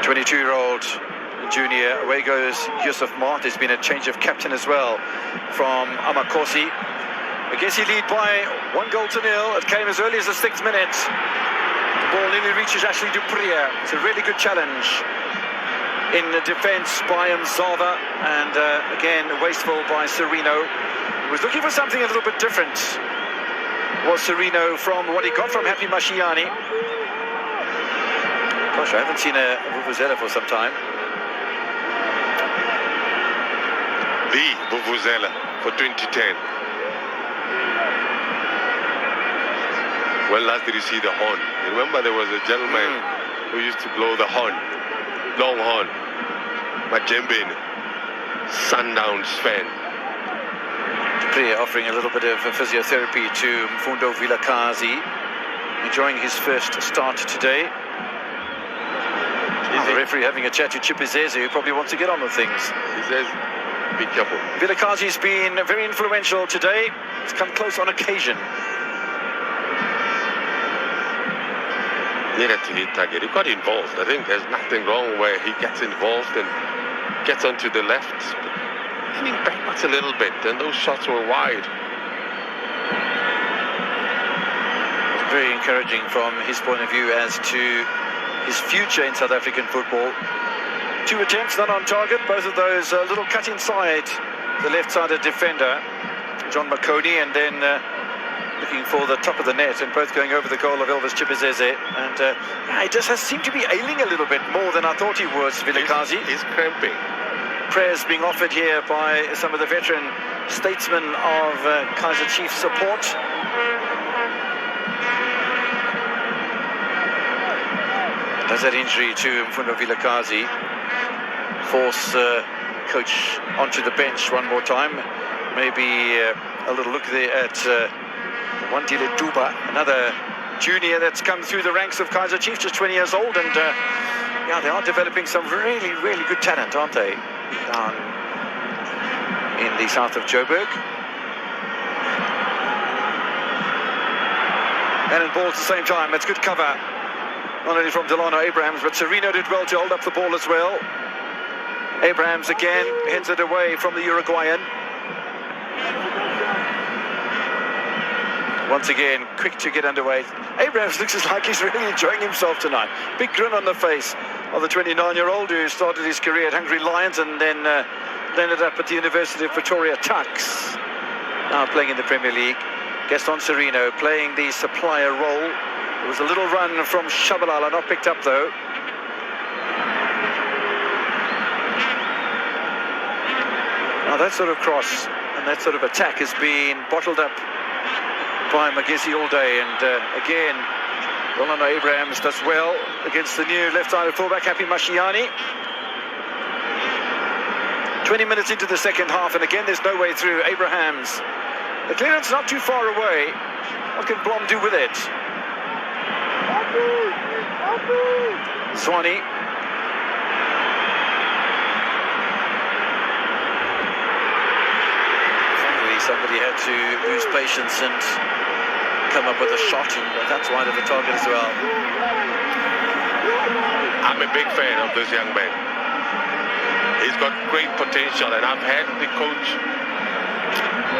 Speaker 1: The 22-year-old junior. Away goes Yusuf Mart. There's been a change of captain as well from Amakosi. Magezi lead by 1-0. It came as early as the 6th minute. The ball nearly reaches Ashley Dupria. It's a really good challenge in the defence by Mzava, and again wasteful by Sereno. He was looking for something a little bit different, was Sereno, from what he got from Happy Mashiane. Gosh, I haven't seen a Vuvuzela for some time.
Speaker 2: The Vuvuzela for 2010. When last did you see the horn? Remember, there was a gentleman who used to blow the horn, long horn. Majembin, Sundowns fan.
Speaker 1: Dupria offering a little bit of physiotherapy to Mfundo Vilakazi, enjoying his first start today.
Speaker 2: He's
Speaker 1: The referee having a chat to Tshabalala, who probably wants to get on with things.
Speaker 2: He says, be careful.
Speaker 1: Vilakazi's been very influential today. He's come close on occasion.
Speaker 2: Needed to hit target. He got involved. I think there's nothing wrong where he gets involved and gets onto the left. But leaning backwards a little bit, and those shots were wide.
Speaker 1: Very encouraging from his point of view as to his future in South African football. 2 attempts, not on target. Both of those a little cut inside the left-sided defender, John McConey, and then looking for the top of the net, and both going over the goal of Elvis Tshabalala. And he just has seemed to be ailing a little bit more than I thought he was, Vilakazi.
Speaker 2: He's cramping.
Speaker 1: Prayers being offered here by some of the veteran statesmen of Kaizer Chiefs support. Does that injury to Mfundo Vilakazi force coach onto the bench one more time? Maybe a little look there at Wandile Duba, another junior that's come through the ranks of Kaizer Chiefs, just 20 years old, and yeah, they are developing some really, really good talent, aren't they, down in the south of Joburg. And in ball at the same time, it's good cover. Not only from Delano Abrahams, but Serino did well to hold up the ball as well. Abrahams again heads it away from the Uruguayan. Once again, quick to get underway. Abrahams looks like he's really enjoying himself tonight. Big grin on the face of the 29-year-old who started his career at Hungry Lions and then ended up at the University of Pretoria Tuks. Now playing in the Premier League. Gaston Serino playing the supplier role. There was a little run from Tshabalala, not picked up though. Now that sort of cross and that sort of attack has been bottled up by Magezi all day, and again, Delano Abrahams does well against the new left-sided fullback, Happy Mashiani. 20 minutes into the second half, and again there's no way through. Abrahams, the clearance not too far away. What can Blom do with it? Swanee. Finally, somebody had to lose patience and come up with a shot, and that's wide of the target as well.
Speaker 2: I'm a big fan of this young man. He's got great potential, and I've had the coach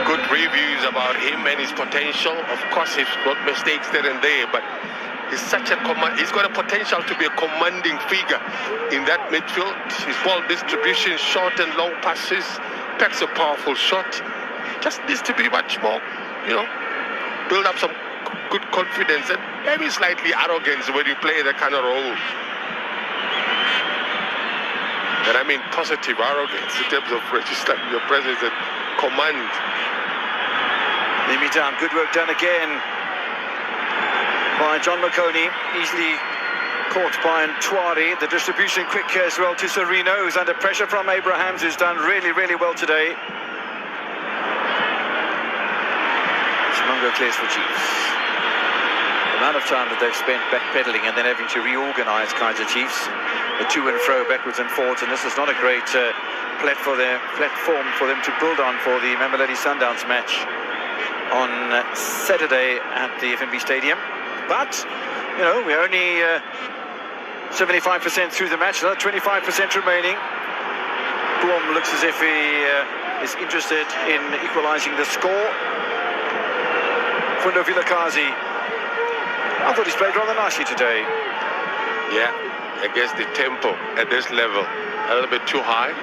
Speaker 2: good reviews about him and his potential. Of course, he's got mistakes there and there, but he's such a he's got a potential to be a commanding figure in that midfield. His ball distribution, short and long passes, packs a powerful shot. Just needs to be much more, build up some good confidence and maybe slightly arrogance when you play that kind of role. And I mean positive arrogance in terms of registering your presence and command.
Speaker 1: Down, good work done again by John McConey, easily caught by Ntwari. The distribution quick as well to Serino, who's under pressure from Abrahams, who's done really, really well today. Simongo clears for Chiefs. The amount of time that they've spent backpedaling and then having to reorganise Kaizer Chiefs, the to and fro, backwards and forwards, and this is not a great platform for them to build on for the Mamelodi Sundowns match on Saturday at the FNB Stadium. But, we're only 75% through the match, another 25% remaining. Blom looks as if he is interested in equalising the score. Mfundo Vilakazi, I thought he's played rather nicely today.
Speaker 2: Yeah, I guess the tempo at this level, a little bit too high.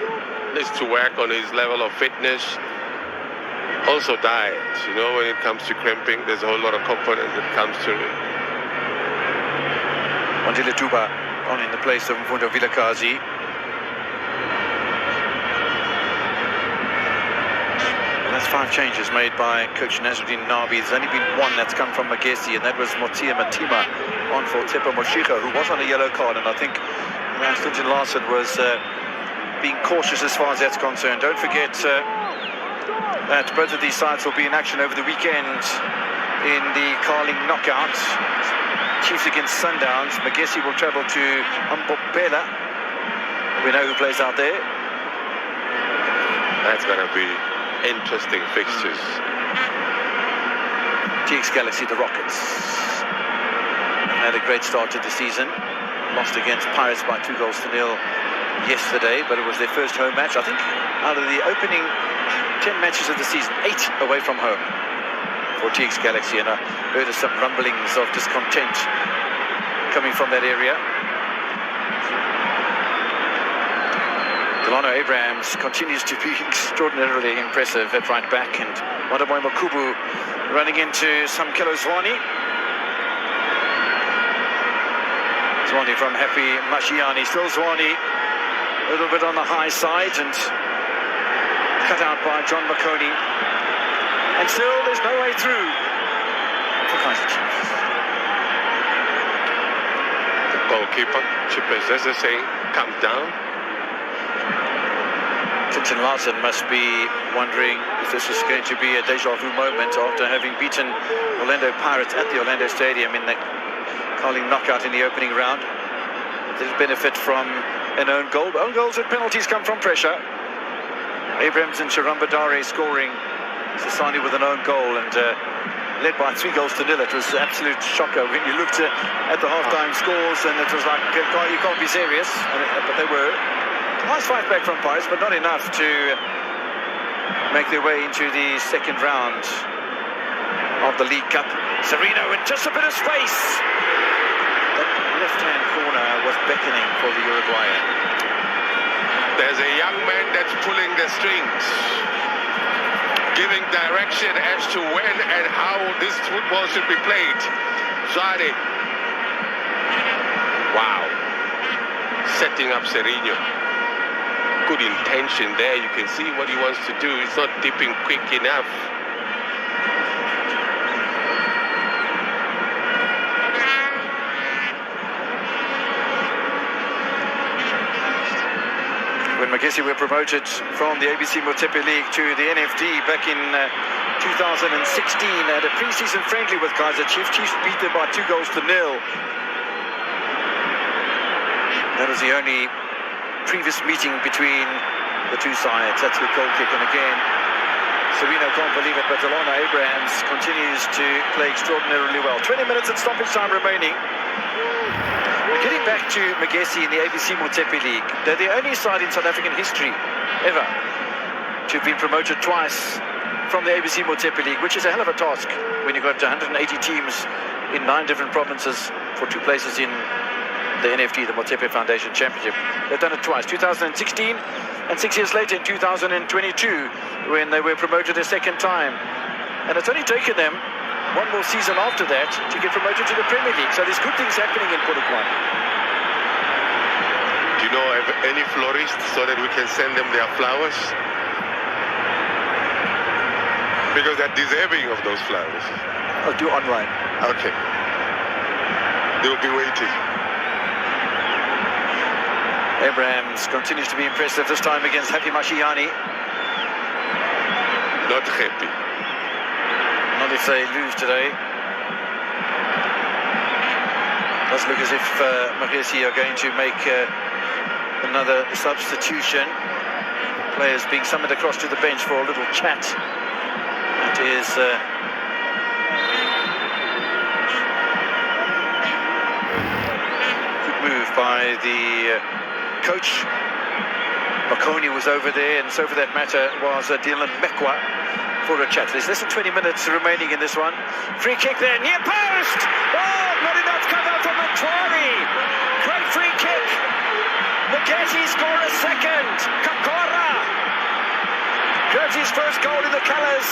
Speaker 2: Needs to work on his level of fitness. Also diet, when it comes to cramping, there's a whole lot of components that comes to it.
Speaker 1: Wandile Duba on in the place of Mfundo Vilakazi. And that's 5 changes made by coach Nazruddin Nabi. There's only been one that's come from Magezi, and that was Motia Matima on for Tshepo Moshiko, who was on a yellow card, and I think Stinton Larson was being cautious as far as that's concerned. Don't forget that both of these sides will be in action over the weekend in the Carling knockout. Chiefs against Sundowns. Magezi will travel to Mbombela We know who plays out there.
Speaker 2: That's going to be interesting fixtures.
Speaker 1: TX Galaxy, the Rockets, had a great start to the season. Lost against Pirates by 2-0 yesterday, but it was their first home match. I think out of the opening 10 matches of the season, 8 away from home for TX Galaxy, and I heard of some rumblings of discontent coming from that area. Delano Abrahams continues to be extraordinarily impressive at right back, and Wadaboy Makubu running into some Kelo Zwane. Zwane from Happy Mashiani, still Zwane, a little bit on the high side and cut out by John Makoni. And still there's no way through for Kaizer Chiefs.
Speaker 2: The goalkeeper, Chipazeze, saying, comes down.
Speaker 1: Clinton Larson must be wondering if this is going to be a deja vu moment after having beaten Orlando Pirates at the Orlando Stadium in the Carling knockout in the opening round. Did it benefit from an own goal? Own goals and penalties come from pressure. Abrahams and Sharambadare scoring. Sasani with an own goal and led by 3-0. It was an absolute shocker when you looked at the half-time scores, and it was like, you can't be serious, but they were. Nice fight back from Pirates, but not enough to make their way into the second round of the League Cup. Sereno in just a bit of space. That left-hand corner was beckoning for the Uruguayan.
Speaker 2: There's a young man that's pulling the strings, giving direction as to when and how this football should be played. Zwane. Wow. Setting up Sereno. Good intention there. You can see what he wants to do. He's not dipping quick enough.
Speaker 1: When Magezi were promoted from the ABC Motepe League to the NFD back in 2016 at a pre-season friendly with Kaizer Chiefs. Chiefs beat them by 2-0. That was the only previous meeting between the two sides. That's the goal kick, and again, Sereno can't believe it, but Delano Abrahams continues to play extraordinarily well. 20 minutes at stoppage time remaining. We're getting back to Magezi in the ABC Motepe League. They're the only side in South African history ever to have been promoted twice from the ABC Motepe League, which is a hell of a task when you've got 180 teams in 9 different provinces for 2 places in the NFD, the Motepe Foundation Championship. They've done it twice, 2016 and 6 years later in 2022, when they were promoted a second time. And it's only taken them 1 more season after that to get promoted to the Premier League. So there's good things happening in Polokwane.
Speaker 2: Do you know any florists so that we can send them their flowers? Because they're deserving of those flowers.
Speaker 1: I'll do online.
Speaker 2: Okay. They will be waiting.
Speaker 1: Abrahams continues to be impressive, this time against Happy Mashiani.
Speaker 2: Not happy.
Speaker 1: Not if they lose today. Does look as if Magezi are going to make another substitution. Players being summoned across to the bench for a little chat. It is good move by the coach. Makoni was over there, and so for that matter was Dylan Mekwa for a chat. There's less than 20 minutes remaining in this one. Free kick there, near post! Oh, not enough cover from Mtwari. Great free kick. Magezi score a second. Kakora grabs his first goal in the colours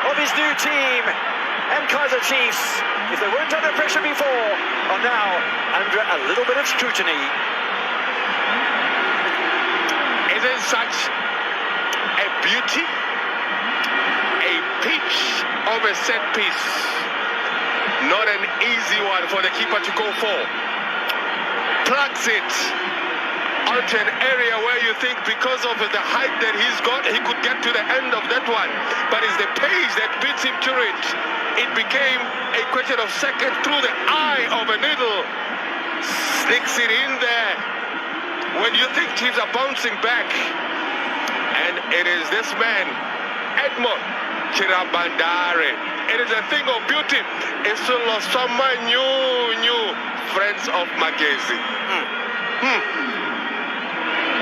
Speaker 1: of his new team. And Kaizer Chiefs, if they weren't under pressure before, are now under a little bit of scrutiny.
Speaker 2: It is such a beauty, a peach of a set piece. Not an easy one for the keeper to go for. Plugs it onto an area where you think because of the height that he's got, he could get to the end of that one. But it's the pace that beats him to it. It became a question of second through the eye of a needle. Sticks it in there. when you think Chiefs are bouncing back, and it is this man, Edmond Chirabandare. It is a thing of beauty. It's someone new friends of Magezi.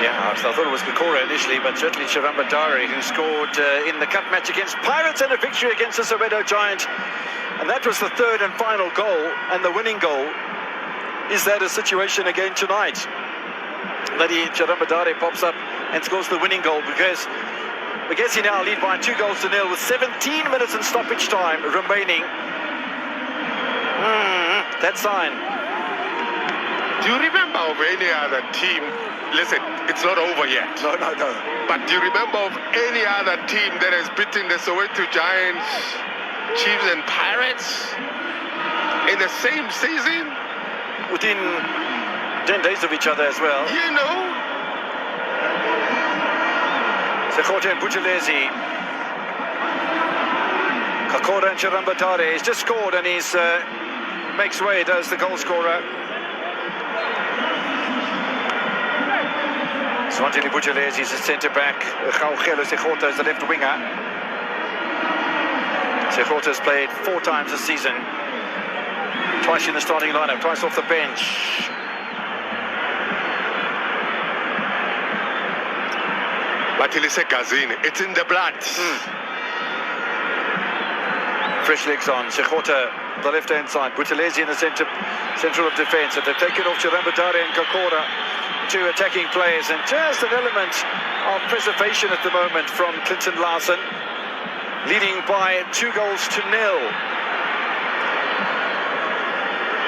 Speaker 1: Yeah, I thought it was Kakora initially, but certainly Chirabandare, who scored in the cup match against Pirates and a victory against the Soweto Giant. And that was the third and final goal, and the winning goal. Is that a situation again tonight? Lady Chirabandare pops up and scores the winning goal, because Magezi now lead by 2-0 with 17 minutes in stoppage time remaining. That sign.
Speaker 2: Do you remember of any other team? Listen, it's not over yet.
Speaker 1: No.
Speaker 2: But do you remember of any other team that has beaten the Soweto Giants, Chiefs and Pirates in the same season?
Speaker 1: Within 10 days of each other as well.
Speaker 2: You know?
Speaker 1: Sekhote and Buthelezi. Kakora and Chirabandare. He's just scored and he's makes way, does the goal scorer. Swantile Buthelezi is the centre-back. Gaugelo Sekhote is the left winger. Sekhote has played 4 times this season. Twice in the starting lineup, twice off the bench.
Speaker 2: But it's in the blood.
Speaker 1: Fresh legs on. Sekhote, the left-hand side. Buthelezi in the central of defence. And they've taken off Chirabandare and Kakora, 2 attacking players. And just an element of preservation at the moment from Clinton Larson, leading by 2-0.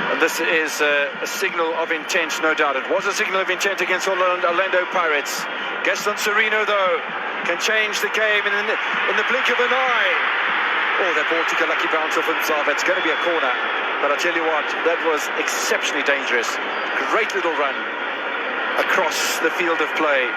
Speaker 1: And this is a signal of intent, no doubt. It was a signal of intent against Orlando Pirates. Gaston Sereno, though, can change the game in the blink of an eye. Oh, that ball took a lucky bounce off himself. It's going to be a corner. But I tell you what, that was exceptionally dangerous. Great little run across the field of play.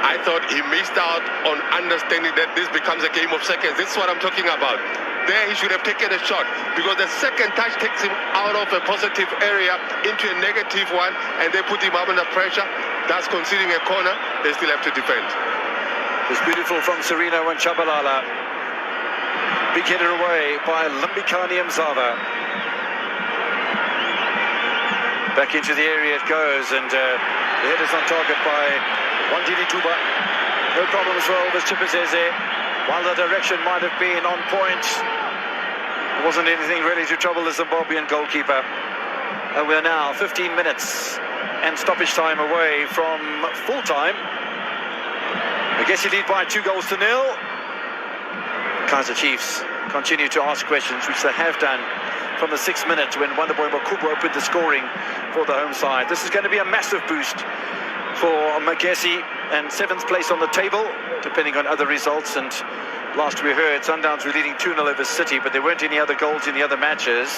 Speaker 2: I thought he missed out on understanding that this becomes a game of seconds. This is what I'm talking about. There he should have taken a shot, because the second touch takes him out of a positive area into a negative one, and they put him up under pressure. That's conceding a corner. They still have to defend.
Speaker 1: It's beautiful from Sereno and Tshabalala. Big header away by Lumbikani Mzava. Back into the area it goes, and the header's on target by Wandile Tuba. No problem as well with Chipazeze. While the direction might have been on point, there wasn't anything really to trouble the Zimbabwean goalkeeper. And we're now 15 minutes and stoppage time away from full time. Magezi lead by 2-0. Kaizer Chiefs continue to ask questions, which they have done from the 6th minute when Wonderboy Makubu opened the scoring for the home side. This is going to be a massive boost for Magezi, and 7th place on the table, depending on other results. And last we heard, Sundowns were leading 2-0 over City, but there weren't any other goals in the other matches.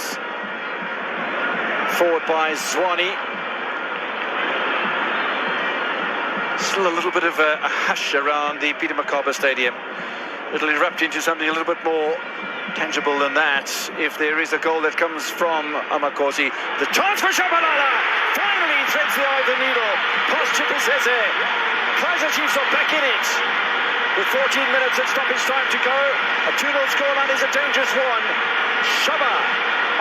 Speaker 1: Forward by Zwane. Still a little bit of a hush around the Peter Mokaba Stadium. It'll erupt into something a little bit more tangible than that if there is a goal that comes from Amakosi. The chance for Tshabalala finally threads the eye of the needle past Chipazeze. Kaizer Chiefs are back in it with 14 minutes of stoppage time to go. A 2-0 scoreline is a dangerous one. Shaba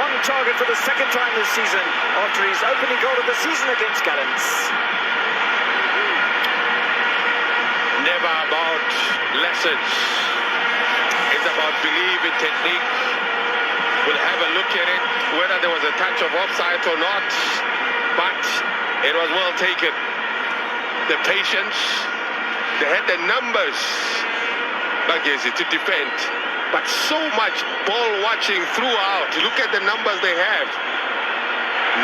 Speaker 1: on target for the 2nd time this season after his opening goal of the season against Gallants.
Speaker 2: Never about lessons. It's about belief in technique. We'll have a look at it, whether there was a touch of offside or not. But it was well taken. The patience. They had the numbers, Magezi, to defend. But so much ball watching throughout. Look at the numbers they have.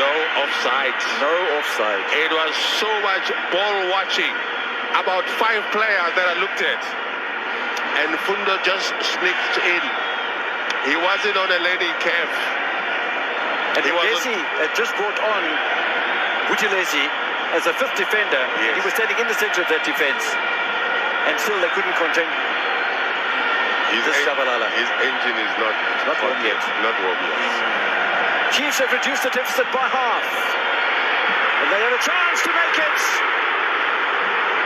Speaker 2: No offside.
Speaker 1: No offside.
Speaker 2: It was so much ball watching. About 5 players that I looked at. And Fundo just sneaked in. He wasn't on a learning curve.
Speaker 1: And Magezi had just brought on Buthelezi as a 5th defender. Yes. He was standing in the centre of that defence. And still they couldn't contain Tshabalala.
Speaker 2: His engine is not
Speaker 1: warm yet.
Speaker 2: Not warm yet.
Speaker 1: Chiefs have reduced the deficit by half. And they have a chance to make it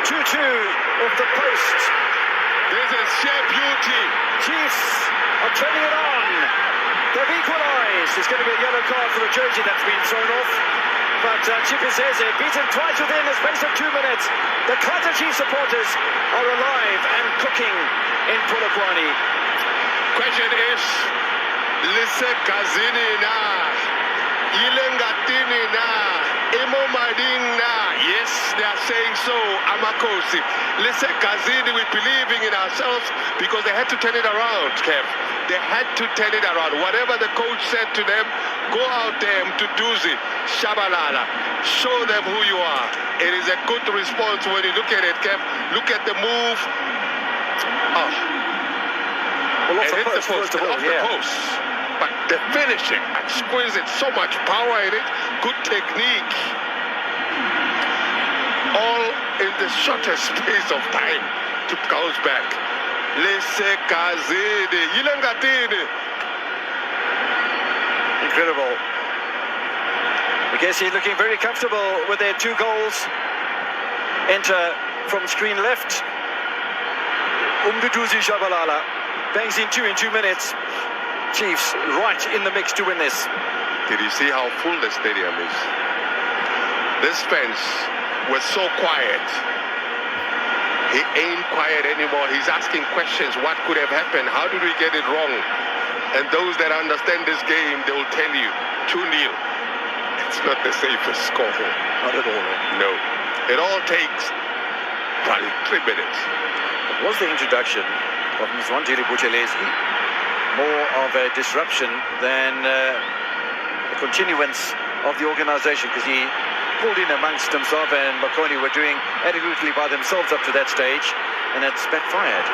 Speaker 1: 2-2 off the post.
Speaker 2: This is sheer beauty.
Speaker 1: Chiefs are turning it on. They've equalised. There's going to be a yellow card for the jersey that's been thrown off. But Tshabalala beaten twice within the space of 2 minutes. The Kaizer Chiefs supporters are alive and cooking in Polokwane.
Speaker 2: Question is, Lise Kazini na, Ilengatini na, Imo Mading na. Yes, they are saying so, Amakosi. Lise Kazini, we're believing in ourselves because they had to turn it around, Kev. They had to turn it around. Whatever the coach said to them, go out there, Mduduzi, Tshabalala, show them who you are. It is a good response when you look at it, Kev. Look at the move. Oh.
Speaker 1: Well, off
Speaker 2: It hit the post, off the post. But the finishing, exquisite, so much power in it, good technique. All in the shortest space of time to bounce back.
Speaker 1: Incredible. Magezi looking very comfortable with their 2 goals. Enter from screen left. Mduduzi Tshabalala bangs in 2 in 2 minutes. Chiefs right in the mix to win this.
Speaker 2: Did you see how full the stadium is? This fence was so quiet. He ain't quiet anymore. He's asking questions. What could have happened? How did we get it wrong? And those that understand this game, they will tell you 2-0. It's not the safest score.
Speaker 1: Not at all.
Speaker 2: No. It all takes probably 3 minutes.
Speaker 1: It was the introduction of Mduduzi Buthelezi more of a disruption than a continuance of the organisation, because he pulled in amongst himself, and Makoni were doing adequately by themselves up to that stage, and it's backfired.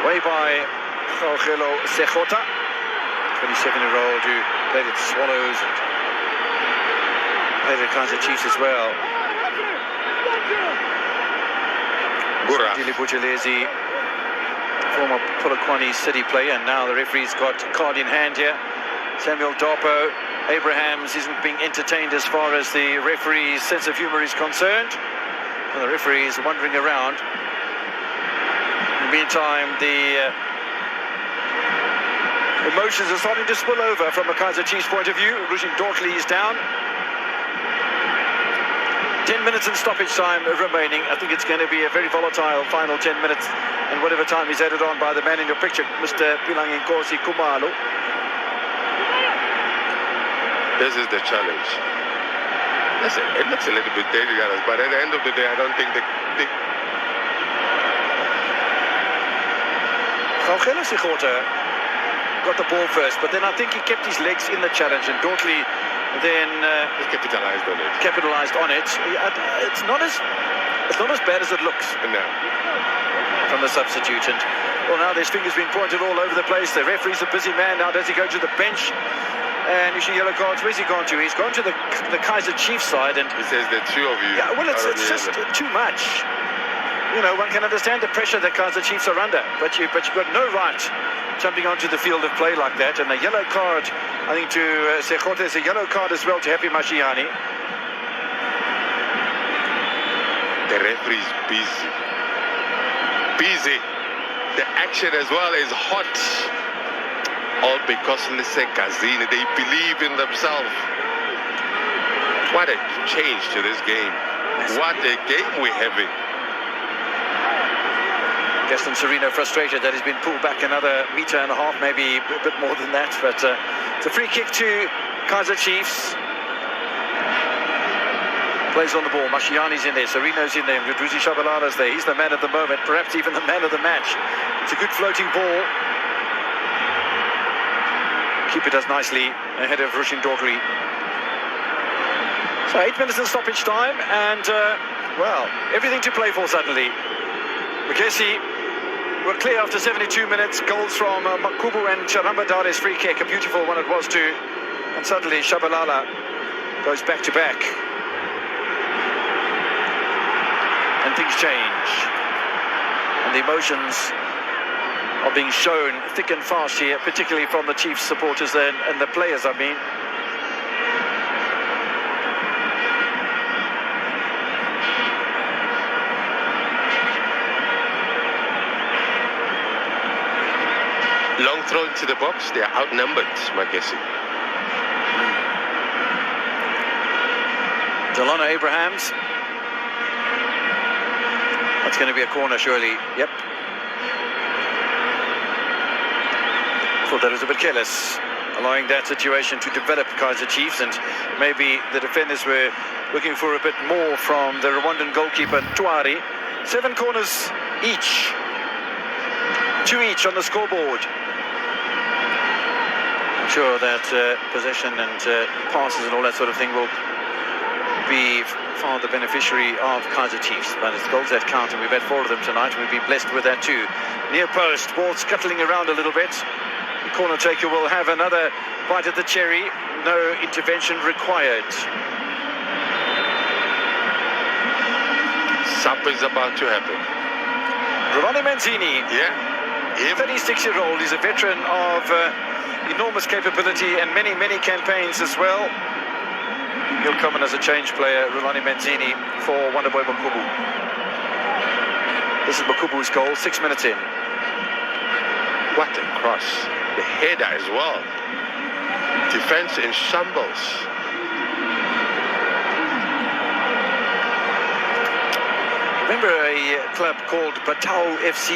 Speaker 1: Away by Tshabalala, 27-year-old who played at Swallows and played at Kaizer Chiefs as well. Mduduzi Buthelezi, former Polokwane City player, and now the referee's got a card in hand here. Samuel Dapo Abrahams isn't being entertained as far as the referee's sense of humour is concerned. And the referee is wandering around. In the meantime, the emotions are starting to spill over from a Kaizer Chiefs point of view. Rushin Dortley is down. 10 minutes in stoppage time remaining. I think it's going to be a very volatile final 10 minutes, and whatever time is added on by the man in your picture, Mr. Pilanginkosi Kumalo.
Speaker 2: This is the challenge. Listen, it looks a little bit dangerous, but at the end of the day, I don't think
Speaker 1: Tshabalala got the ball first, but then I think he kept his legs in the challenge, and Dortley then
Speaker 2: he capitalized on it.
Speaker 1: It's not as bad as it looks.
Speaker 2: No.
Speaker 1: From the substitute, and well, now there's fingers being pointed all over the place. The referee's a busy man now. Does he go to the bench? And you see yellow cards. Where's he gone to? He's gone to the Kaizer Chiefs side, and
Speaker 2: he says the 2 of you.
Speaker 1: Yeah, well, it's just too much. You know, one can understand the pressure that Kaizer Chiefs are under, but you've got no right jumping onto the field of play like that. And a yellow card, I think, to Sekhote is a yellow card as well to Happy Mashiane.
Speaker 2: The referee's busy. Busy. The action as well is hot. All because Lise Kazini, they believe in themselves. What a change to this game. What a game we're having.
Speaker 1: Gaston Sereno frustrated that he's been pulled back another metre and a half, maybe a bit more than that. But it's a free kick to Kaizer Chiefs. Plays on the ball. Mashiane's in there. Sereno's in there. Mduduzi Tshabalala's there. He's the man of the moment, perhaps even the man of the match. It's a good floating ball. Keeper does nicely ahead of Rushin Dortley. So 8 minutes in stoppage time, and well, everything to play for suddenly. Magezi were clear after 72 minutes. Goals from Makubu and Charambadare's free kick. A beautiful one it was too. And suddenly Tshabalala goes back to back. And things change. And the emotions are being shown thick and fast here, particularly from the Chiefs supporters and the players, I mean.
Speaker 2: thrown to the box, they are outnumbered, Magezi.
Speaker 1: Delano Abrahams. That's going to be a corner, surely. Yep. Thought that was a bit careless, allowing that situation to develop Kaizer Chiefs, and maybe the defenders were looking for a bit more from the Rwandan goalkeeper Tuari. 7 corners each, 2 each on the scoreboard. I'm sure that possession and passes and all that sort of thing will be far the beneficiary of Kaizer Chiefs, but it's goals that count, and we've had 4 of them tonight, and we've been blessed with that too. Near post, ball scuttling around a little bit. The corner taker will have another bite at the cherry. No intervention required.
Speaker 2: Something is about to happen.
Speaker 1: Ronnie Manzini,
Speaker 2: Yeah.
Speaker 1: 36-year-old, he's a veteran of enormous capability and many, many campaigns as well. He'll come in as a change player, Ronnie Manzini, for Wonderboy Makubu. This is Makubu's goal, 6 minutes in.
Speaker 2: What a cross. The header as well. Defense in shambles.
Speaker 1: Remember a club called Batau FC?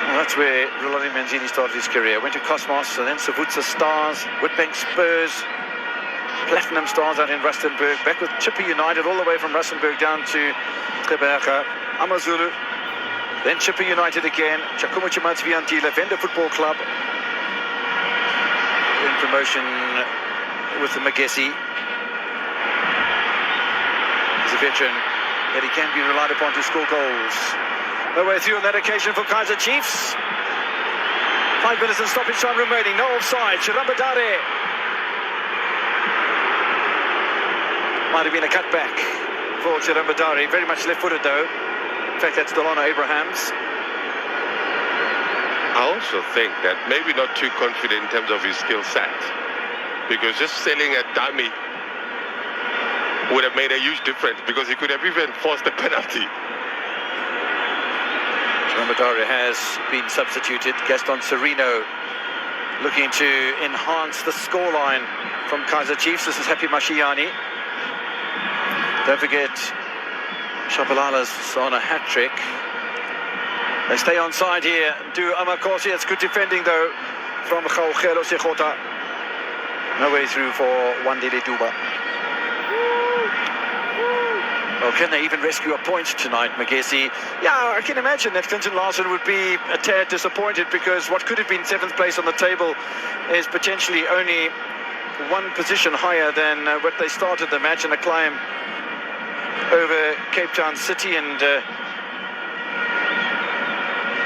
Speaker 1: Well, that's where Ronnie Manzini started his career. Went to Cosmos, and then Savutsa Stars, Witbank Spurs, Platinum Stars out in Rustenburg, back with Chipper United all the way from Rustenburg down to Tshabalala, Amazulu, then Chipper United again, Chakumu Chimatsviantila, Venda Football Club, in promotion with the Magezi. He's a veteran, yet he can be relied upon to score goals. No way through on that occasion for Kaizer Chiefs. 5 minutes and stoppage time remaining, no offside. Tshabalala. Might have been a cutback for Tshabalala, very much left-footed though. In fact, that's Delano Abrahams.
Speaker 2: I also think that maybe not too confident in terms of his skill set, because just selling a dummy would have made a huge difference, because he could have even forced a penalty.
Speaker 1: Tshabalala has been substituted. Gaston Serino looking to enhance the scoreline from Kaizer Chiefs. This is Happy Mashiani. Don't forget, Tshabalala's on a hat-trick. They stay on side here. Do Amakosi. It's good defending though from Gaugelo Segota. No way through for Wandile Duba. Well, can they even rescue a point tonight, Magezi? Yeah, I can imagine that Clinton Larson would be a tad disappointed, because what could have been 7th place on the table is potentially only 1 position higher than what they started the match, and a climb over Cape Town City and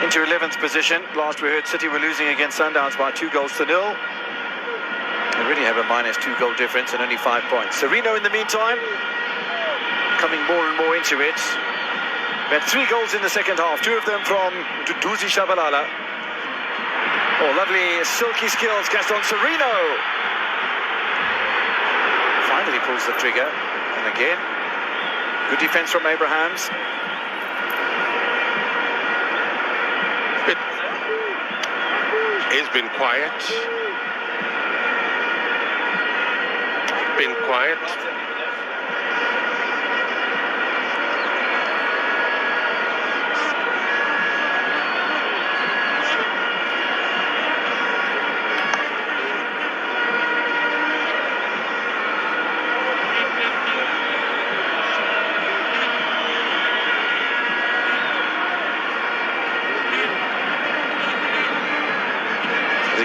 Speaker 1: into 11th position. Last we heard, City were losing against Sundowns by 2 goals to 0. They really have a -2 goal difference and only 5 points. Serino, in the meantime, coming more and more into it. We had 3 goals in the second half, 2 of them from Mduduzi Tshabalala. Oh, lovely silky skills, Gaston Serino. Finally pulls the trigger, and again, good defense from Abrahams.
Speaker 2: It's been quiet. Been quiet.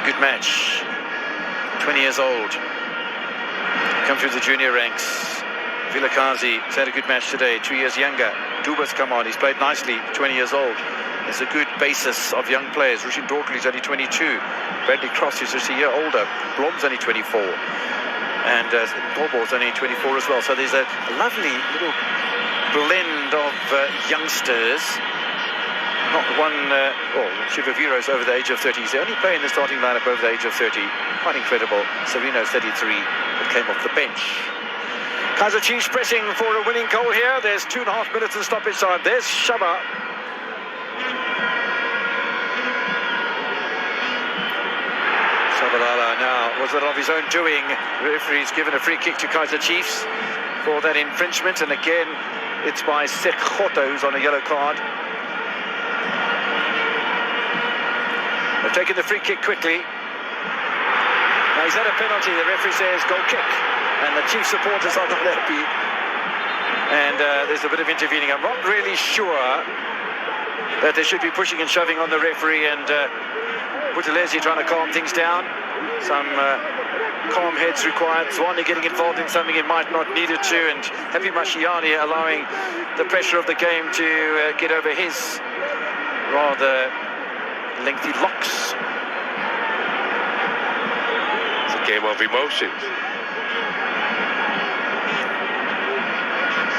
Speaker 1: Good match. 20 years old. Come through the junior ranks. Vilakazi has had a good match today, 2 years younger. Duba's come on, he's played nicely, 20 years old. There's a good basis of young players. Rushin Dorkley's only 22. Bradley Cross is just a year older. Blom's only 24. And Bobo's only 24 as well. So there's a lovely little blend of youngsters. Not one, Shivaviro's over the age of 30. He's the only player in the starting lineup over the age of 30. Quite incredible. Serino's 33, but came off the bench. Kaizer Chiefs pressing for a winning goal here. There's 2.5 minutes in stoppage time. There's Shaba. Tshabalala now, was it of his own doing? The referee's given a free kick to Kaizer Chiefs for that infringement, and again it's by Sekhoto, who's on a yellow card. They've taken the free kick quickly. Now he's had a penalty, the referee says goal kick, and the Chiefs supporters are not happy, and there's a bit of intervening. I'm not really sure that they should be pushing and shoving on the referee, and Mduduzi trying to calm things down. Some calm heads required. Zwane getting involved in something he might not need it to, and Happy Mashiane allowing the pressure of the game to get over his rather lengthy locks.
Speaker 2: It's a game of emotions.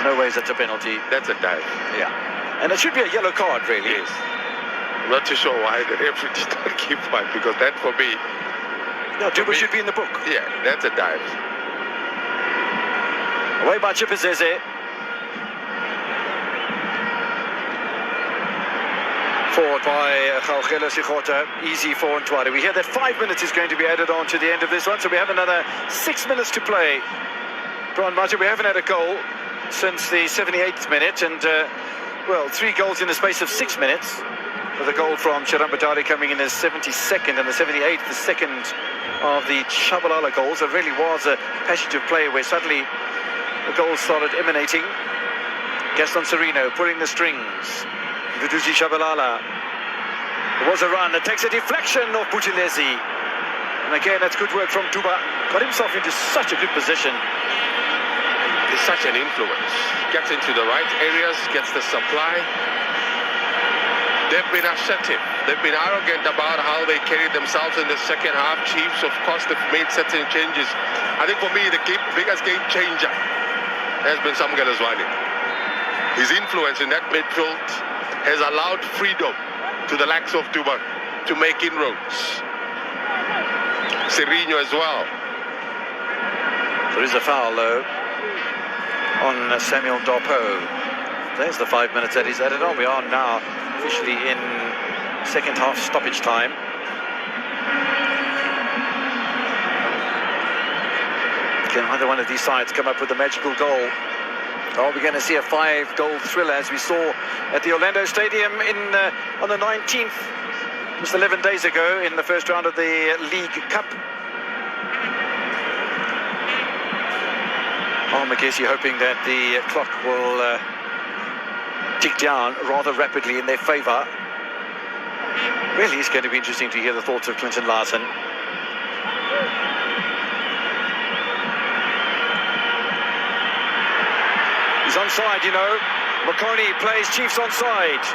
Speaker 1: No ways that's a penalty.
Speaker 2: That's a dive.
Speaker 1: Yeah. And it should be a yellow card, really.
Speaker 2: Yes. I'm not too sure why the referee did not give one, because that for me...
Speaker 1: No, Duba should be in the book.
Speaker 2: Yeah, that's a dive.
Speaker 1: Away by Tshabalala. Forward by Gaugelo Sigota. Easy for Ntwari. We hear that 5 minutes is going to be added on to the end of this one, so we have another 6 minutes to play. Brian Martin, we haven't had a goal since the 78th minute, and well, 3 goals in the space of 6 minutes, with a goal from Chirambadari coming in as 72nd and the 78th, the second of the Tshabalala goals. It really was a passage of play where suddenly the goals started emanating. Gaston Sereno pulling the strings. Mduduzi Tshabalala. There was a run. It takes a deflection of Mduduzi. And again, that's good work from Duba. Got himself into such a good position.
Speaker 2: He's such an influence. Gets into the right areas, gets the supply. They've been assertive. They've been arrogant about how they carried themselves in the second half. Chiefs, of course, they've made certain changes. I think for me, the biggest game changer has been Samuel Zwane. His influence in that midfield has allowed freedom to the likes of Duba to make inroads. Sereno as well.
Speaker 1: There is a foul, though, on Samuel Dopo. There's the 5 minutes that he's added on. We are now officially in second half stoppage time. Can either one of these sides come up with a magical goal? Or are we going to see a 5-goal thriller as we saw at the Orlando Stadium on the 19th, just 11 days ago, in the first round of the League Cup? Magezi hoping that the clock will tick down rather rapidly in their favour. Really, it's going to be interesting to hear the thoughts of Clinton Larson. He's onside, you know. Makoni plays Chiefs onside.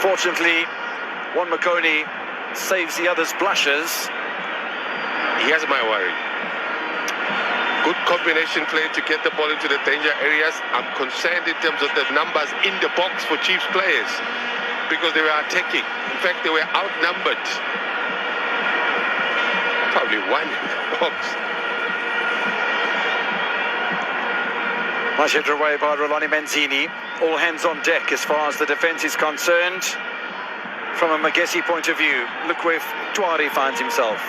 Speaker 1: Fortunately, one Makoni saves the other's blushes.
Speaker 2: Here's my worry. Good combination play to get the ball into the danger areas. I'm concerned in terms of the numbers in the box for Chiefs players, because they were attacking. In fact, they were outnumbered. Probably one in the box.
Speaker 1: Nice header away by Rolani Manzini. All hands on deck as far as the defence is concerned. From a Magezi point of view, look where Ntwari finds himself.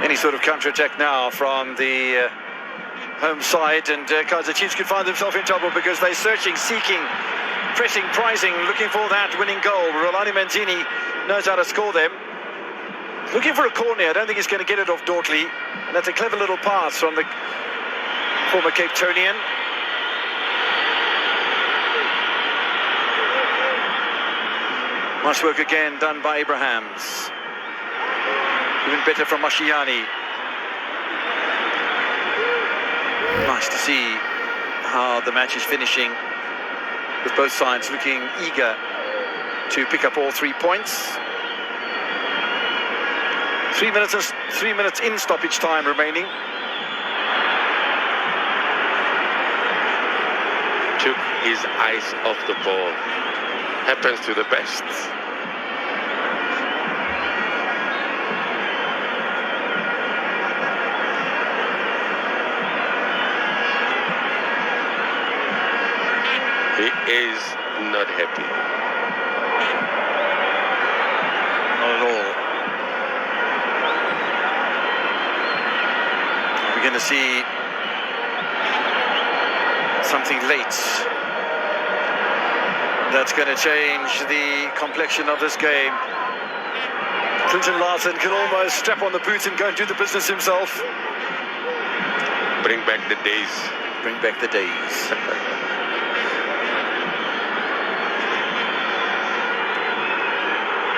Speaker 1: Any sort of counter-attack now from the home side, and Kaizer Chiefs could find themselves in trouble because they're searching, seeking, pressing, prizing, looking for that winning goal. Rolani Manzini knows how to score them. Looking for a corner. I don't think he's going to get it off Dortley. And that's a clever little pass from the former Cape Townian. Nice work again done by Abrahams. Even better from Mashiane. Nice to see how the match is finishing, with both sides looking eager to pick up all 3 points. 3 minutes in stoppage time remaining.
Speaker 2: Took his eyes off the ball. Happens to the best. He is not happy.
Speaker 1: Not at all. We're going to see something late that's going to change the complexion of this game. Clinton Larson can almost strap on the boots and go and do the business himself.
Speaker 2: Bring back the days.
Speaker 1: Bring back the days.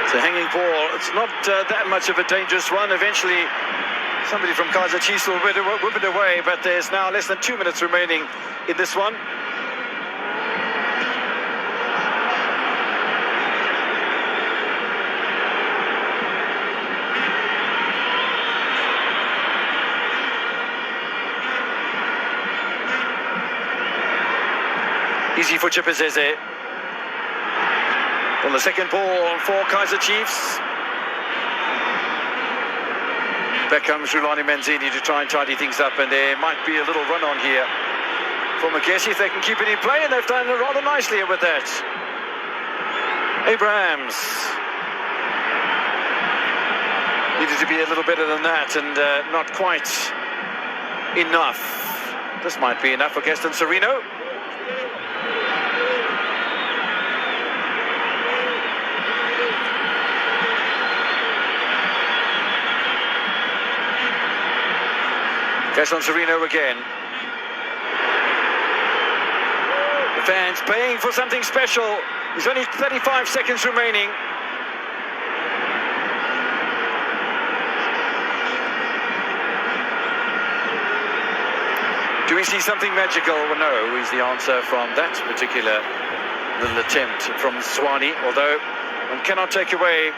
Speaker 1: It's a hanging ball. It's not that much of a dangerous one. Eventually, somebody from Kaizer Chiefs will whip it away, but there's now less than 2 minutes remaining in this one. Easy for Tshabalala. On the second ball for Kaizer Chiefs. Back comes Rulani Manzini to try and tidy things up, and there might be a little run on here for Magezi if they can keep it in play, and they've done rather nicely with that. Abrahams needed to be a little better than that, and not quite enough. This might be enough for Gaston Sereno. Gaston Sereno again. The fans paying for something special. There's only 35 seconds remaining. Do we see something magical? Well, no, is the answer from that particular little attempt from Swani, although one cannot take away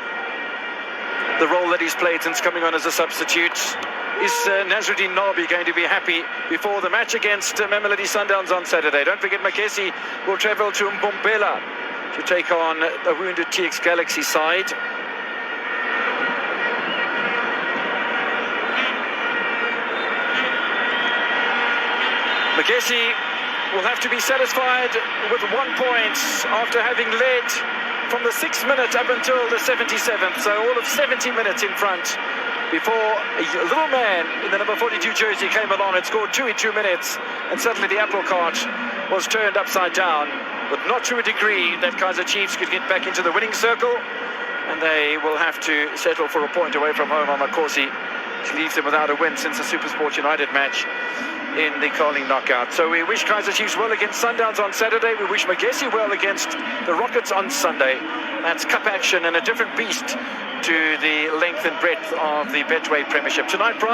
Speaker 1: the role that he's played since coming on as a substitute. Is Nazruddin Nabi going to be happy before the match against Mamelodi Sundowns on Saturday? Don't forget, Magezi will travel to Mbombela to take on the wounded TX Galaxy side. Magezi will have to be satisfied with 1 point after having led from the 6th minute up until the 77th, so all of 70 minutes in front before a little man in the number 42 jersey came along and scored 2 in 2 minutes, and suddenly the apple cart was turned upside down, but not to a degree that Kaizer Chiefs could get back into the winning circle, and they will have to settle for a point away from home on Makosi, which leaves them without a win since the SuperSport United match in the Carling knockout. So we wish Kaizer Chiefs well against Sundowns on Saturday. We wish Magezi well against the Rockets on Sunday. That's cup action and a different beast to the length and breadth of the Betway Premiership. Tonight, Brian.